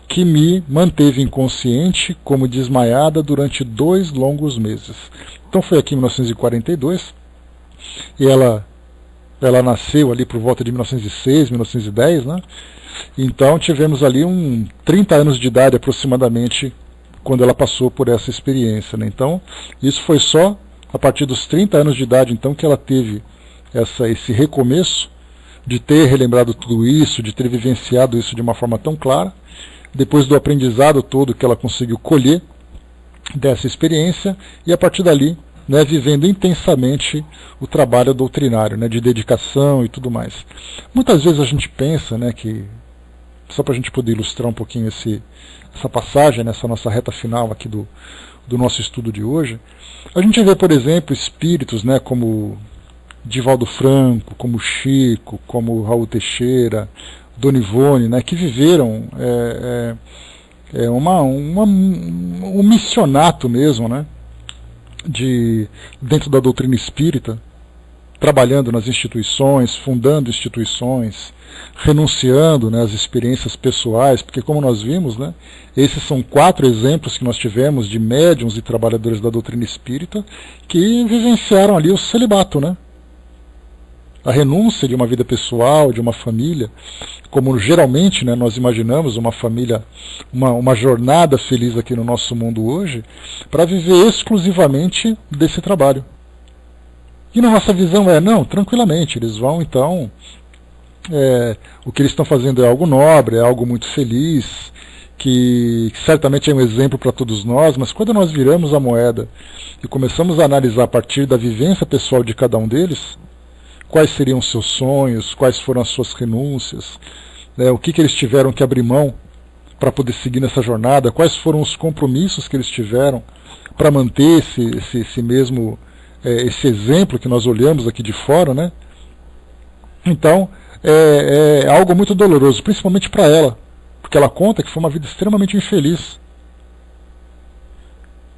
que me manteve inconsciente, como desmaiada, durante 2 longos meses. Então foi aqui em 1942, e ela nasceu ali por volta de 1906, 1910, né? Então tivemos ali 30 anos de idade aproximadamente, quando ela passou por essa experiência, né? Então, isso foi só a partir dos 30 anos de idade, então, que ela teve esse recomeço de ter relembrado tudo isso, de ter vivenciado isso de uma forma tão clara, depois do aprendizado todo que ela conseguiu colher dessa experiência, e a partir dali, né, vivendo intensamente o trabalho doutrinário, né, de dedicação e tudo mais. Muitas vezes a gente pensa, né, que, só para a gente poder ilustrar um pouquinho essa passagem, nessa nossa reta final aqui do nosso estudo de hoje, a gente vê, por exemplo, espíritos, né, como Divaldo Franco, como Chico, como Raul Teixeira, Dona Ivone, né, que viveram um missionato mesmo, né, dentro da doutrina espírita, trabalhando nas instituições, fundando instituições, renunciando, né, às experiências pessoais, porque como nós vimos, né, esses são 4 exemplos que nós tivemos de médiuns e trabalhadores da doutrina espírita que vivenciaram ali o celibato, né? A renúncia de uma vida pessoal, de uma família, como geralmente, né, nós imaginamos uma família, uma jornada feliz aqui no nosso mundo hoje, para viver exclusivamente desse trabalho. E na nossa visão não, tranquilamente, eles vão então, o que eles estão fazendo é algo nobre, é algo muito feliz, que certamente é um exemplo para todos nós, mas quando nós viramos a moeda e começamos a analisar a partir da vivência pessoal de cada um deles, quais seriam os seus sonhos, quais foram as suas renúncias, né, o que eles tiveram que abrir mão para poder seguir nessa jornada, quais foram os compromissos que eles tiveram para manter esse exemplo que nós olhamos aqui de fora, né? Então, é algo muito doloroso, principalmente para ela, porque ela conta que foi uma vida extremamente infeliz.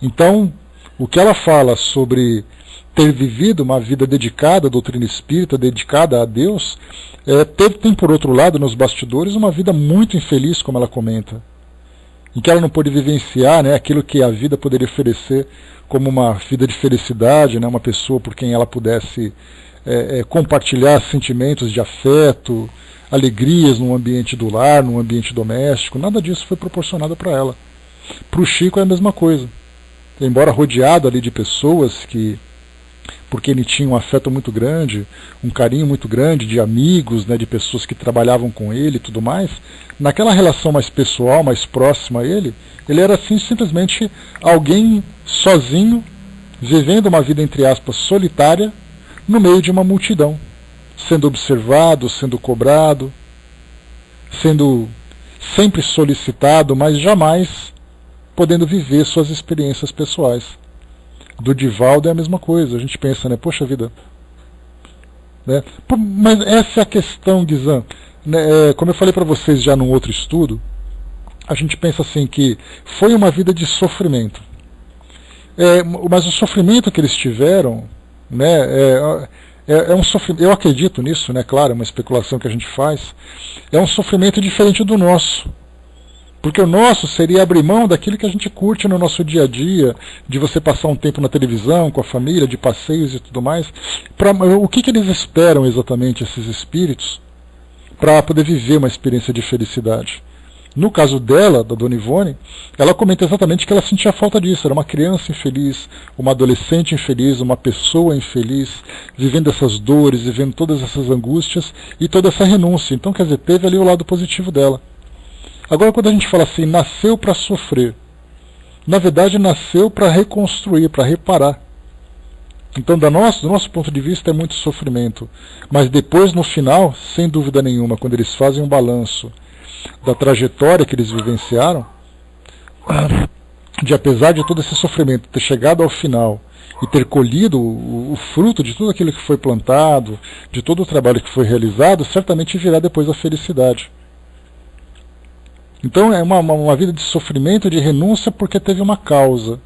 Então, o que ela fala sobre ter vivido uma vida dedicada à doutrina espírita, dedicada a Deus, tem por outro lado nos bastidores uma vida muito infeliz, como ela comenta, em que ela não pôde vivenciar, né, aquilo que a vida poderia oferecer como uma vida de felicidade, né, uma pessoa por quem ela pudesse compartilhar sentimentos de afeto, alegrias no ambiente do lar, no ambiente doméstico. Nada disso foi proporcionado para ela. Para o Chico é a mesma coisa. Embora rodeado ali de pessoas porque ele tinha um afeto muito grande, um carinho muito grande de amigos, né, de pessoas que trabalhavam com ele e tudo mais, naquela relação mais pessoal, mais próxima a ele era assim simplesmente alguém sozinho, vivendo uma vida entre aspas solitária, no meio de uma multidão, sendo observado, sendo cobrado, sendo sempre solicitado, mas jamais podendo viver suas experiências pessoais. Do Divaldo é a mesma coisa, a gente pensa, né, poxa vida, né? Mas essa é a questão, Guizan, né, como eu falei para vocês já num outro estudo, a gente pensa assim que foi uma vida de sofrimento, mas o sofrimento que eles tiveram, né, é um sofrimento, eu acredito nisso, né, claro, é uma especulação que a gente faz, é um sofrimento diferente do nosso. Porque o nosso seria abrir mão daquilo que a gente curte no nosso dia a dia, de você passar um tempo na televisão, com a família, de passeios e tudo mais. O que eles esperam exatamente, esses espíritos, para poder viver uma experiência de felicidade? No caso dela, da Dona Ivone, ela comenta exatamente que ela sentia falta disso. Era uma criança infeliz, uma adolescente infeliz, uma pessoa infeliz, vivendo essas dores, vivendo todas essas angústias e toda essa renúncia. Então, quer dizer, teve ali o lado positivo dela. Agora, quando a gente fala assim, nasceu para sofrer, na verdade nasceu para reconstruir, para reparar. Então, do nosso ponto de vista, é muito sofrimento. Mas depois, no final, sem dúvida nenhuma, quando eles fazem um balanço da trajetória que eles vivenciaram, de, apesar de todo esse sofrimento, ter chegado ao final e ter colhido o fruto de tudo aquilo que foi plantado, de todo o trabalho que foi realizado, certamente virá depois a felicidade. Então é uma vida de sofrimento, de renúncia, porque teve uma causa.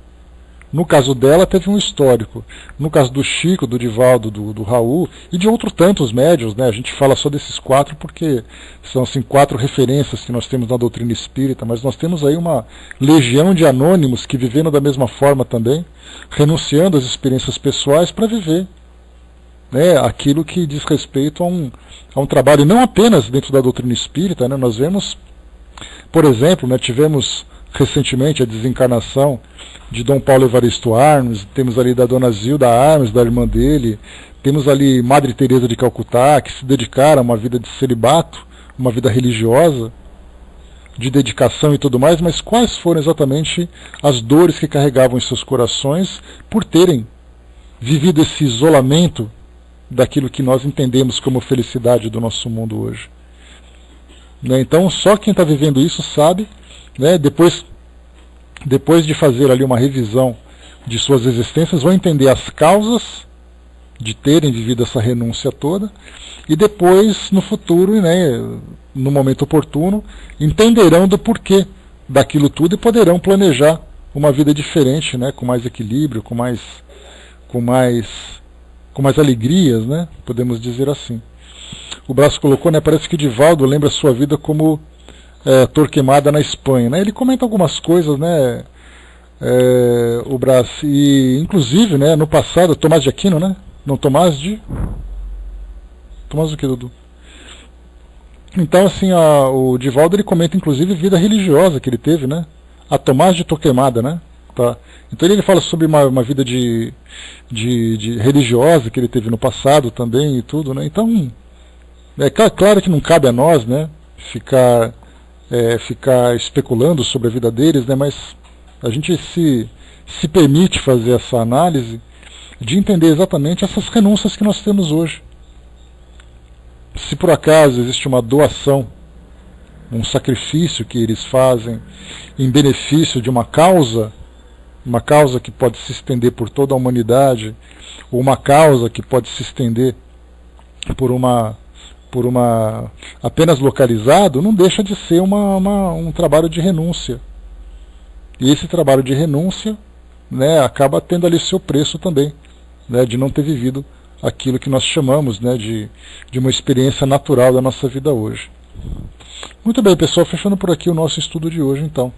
No caso dela, teve um histórico. No caso do Chico, do Divaldo, do Raul e de outros tantos médiuns, né? A gente fala só desses 4 porque são assim 4 referências que nós temos na doutrina espírita, mas nós temos aí uma legião de anônimos que vivendo da mesma forma também, renunciando às experiências pessoais para viver, né, aquilo que diz respeito a um trabalho não apenas dentro da doutrina espírita, né? Nós vemos, por exemplo, né, tivemos recentemente a desencarnação de Dom Paulo Evaristo Armes, temos ali da Dona Zilda Armes, da irmã dele, temos ali Madre Teresa de Calcutá, que se dedicaram a uma vida de celibato, uma vida religiosa, de dedicação e tudo mais, mas quais foram exatamente as dores que carregavam em seus corações por terem vivido esse isolamento daquilo que nós entendemos como felicidade do nosso mundo hoje? Né? Então, só quem está vivendo isso sabe, né, depois de fazer ali uma revisão de suas existências, vão entender as causas de terem vivido essa renúncia toda, e depois, no futuro, né, no momento oportuno, entenderão do porquê daquilo tudo e poderão planejar uma vida diferente, né, com mais equilíbrio, com mais alegrias, né, podemos dizer assim. O Brás colocou, né, parece que Divaldo lembra a sua vida como Torquemada na Espanha, né? Ele comenta algumas coisas, né, o Brás, e inclusive, né, no passado, Tomás de Aquino, né? Não, Tomás o que, Dudu? Então, assim, o Divaldo, ele comenta, inclusive, vida religiosa que ele teve, né? A Tomás de Torquemada, né? Tá. Então ele fala sobre uma vida de religiosa que ele teve no passado também e tudo, né? Então, é claro que não cabe a nós, né, ficar especulando sobre a vida deles, né, mas a gente se permite fazer essa análise de entender exatamente essas renúncias que nós temos hoje. Se por acaso existe uma doação, um sacrifício que eles fazem em benefício de uma causa que pode se estender por toda a humanidade, ou uma causa que pode se estender por uma apenas localizado, não deixa de ser um trabalho de renúncia. E esse trabalho de renúncia, né, acaba tendo ali seu preço também, né, de não ter vivido aquilo que nós chamamos, né, de uma experiência natural da nossa vida hoje. Muito bem, pessoal, fechando por aqui o nosso estudo de hoje, então.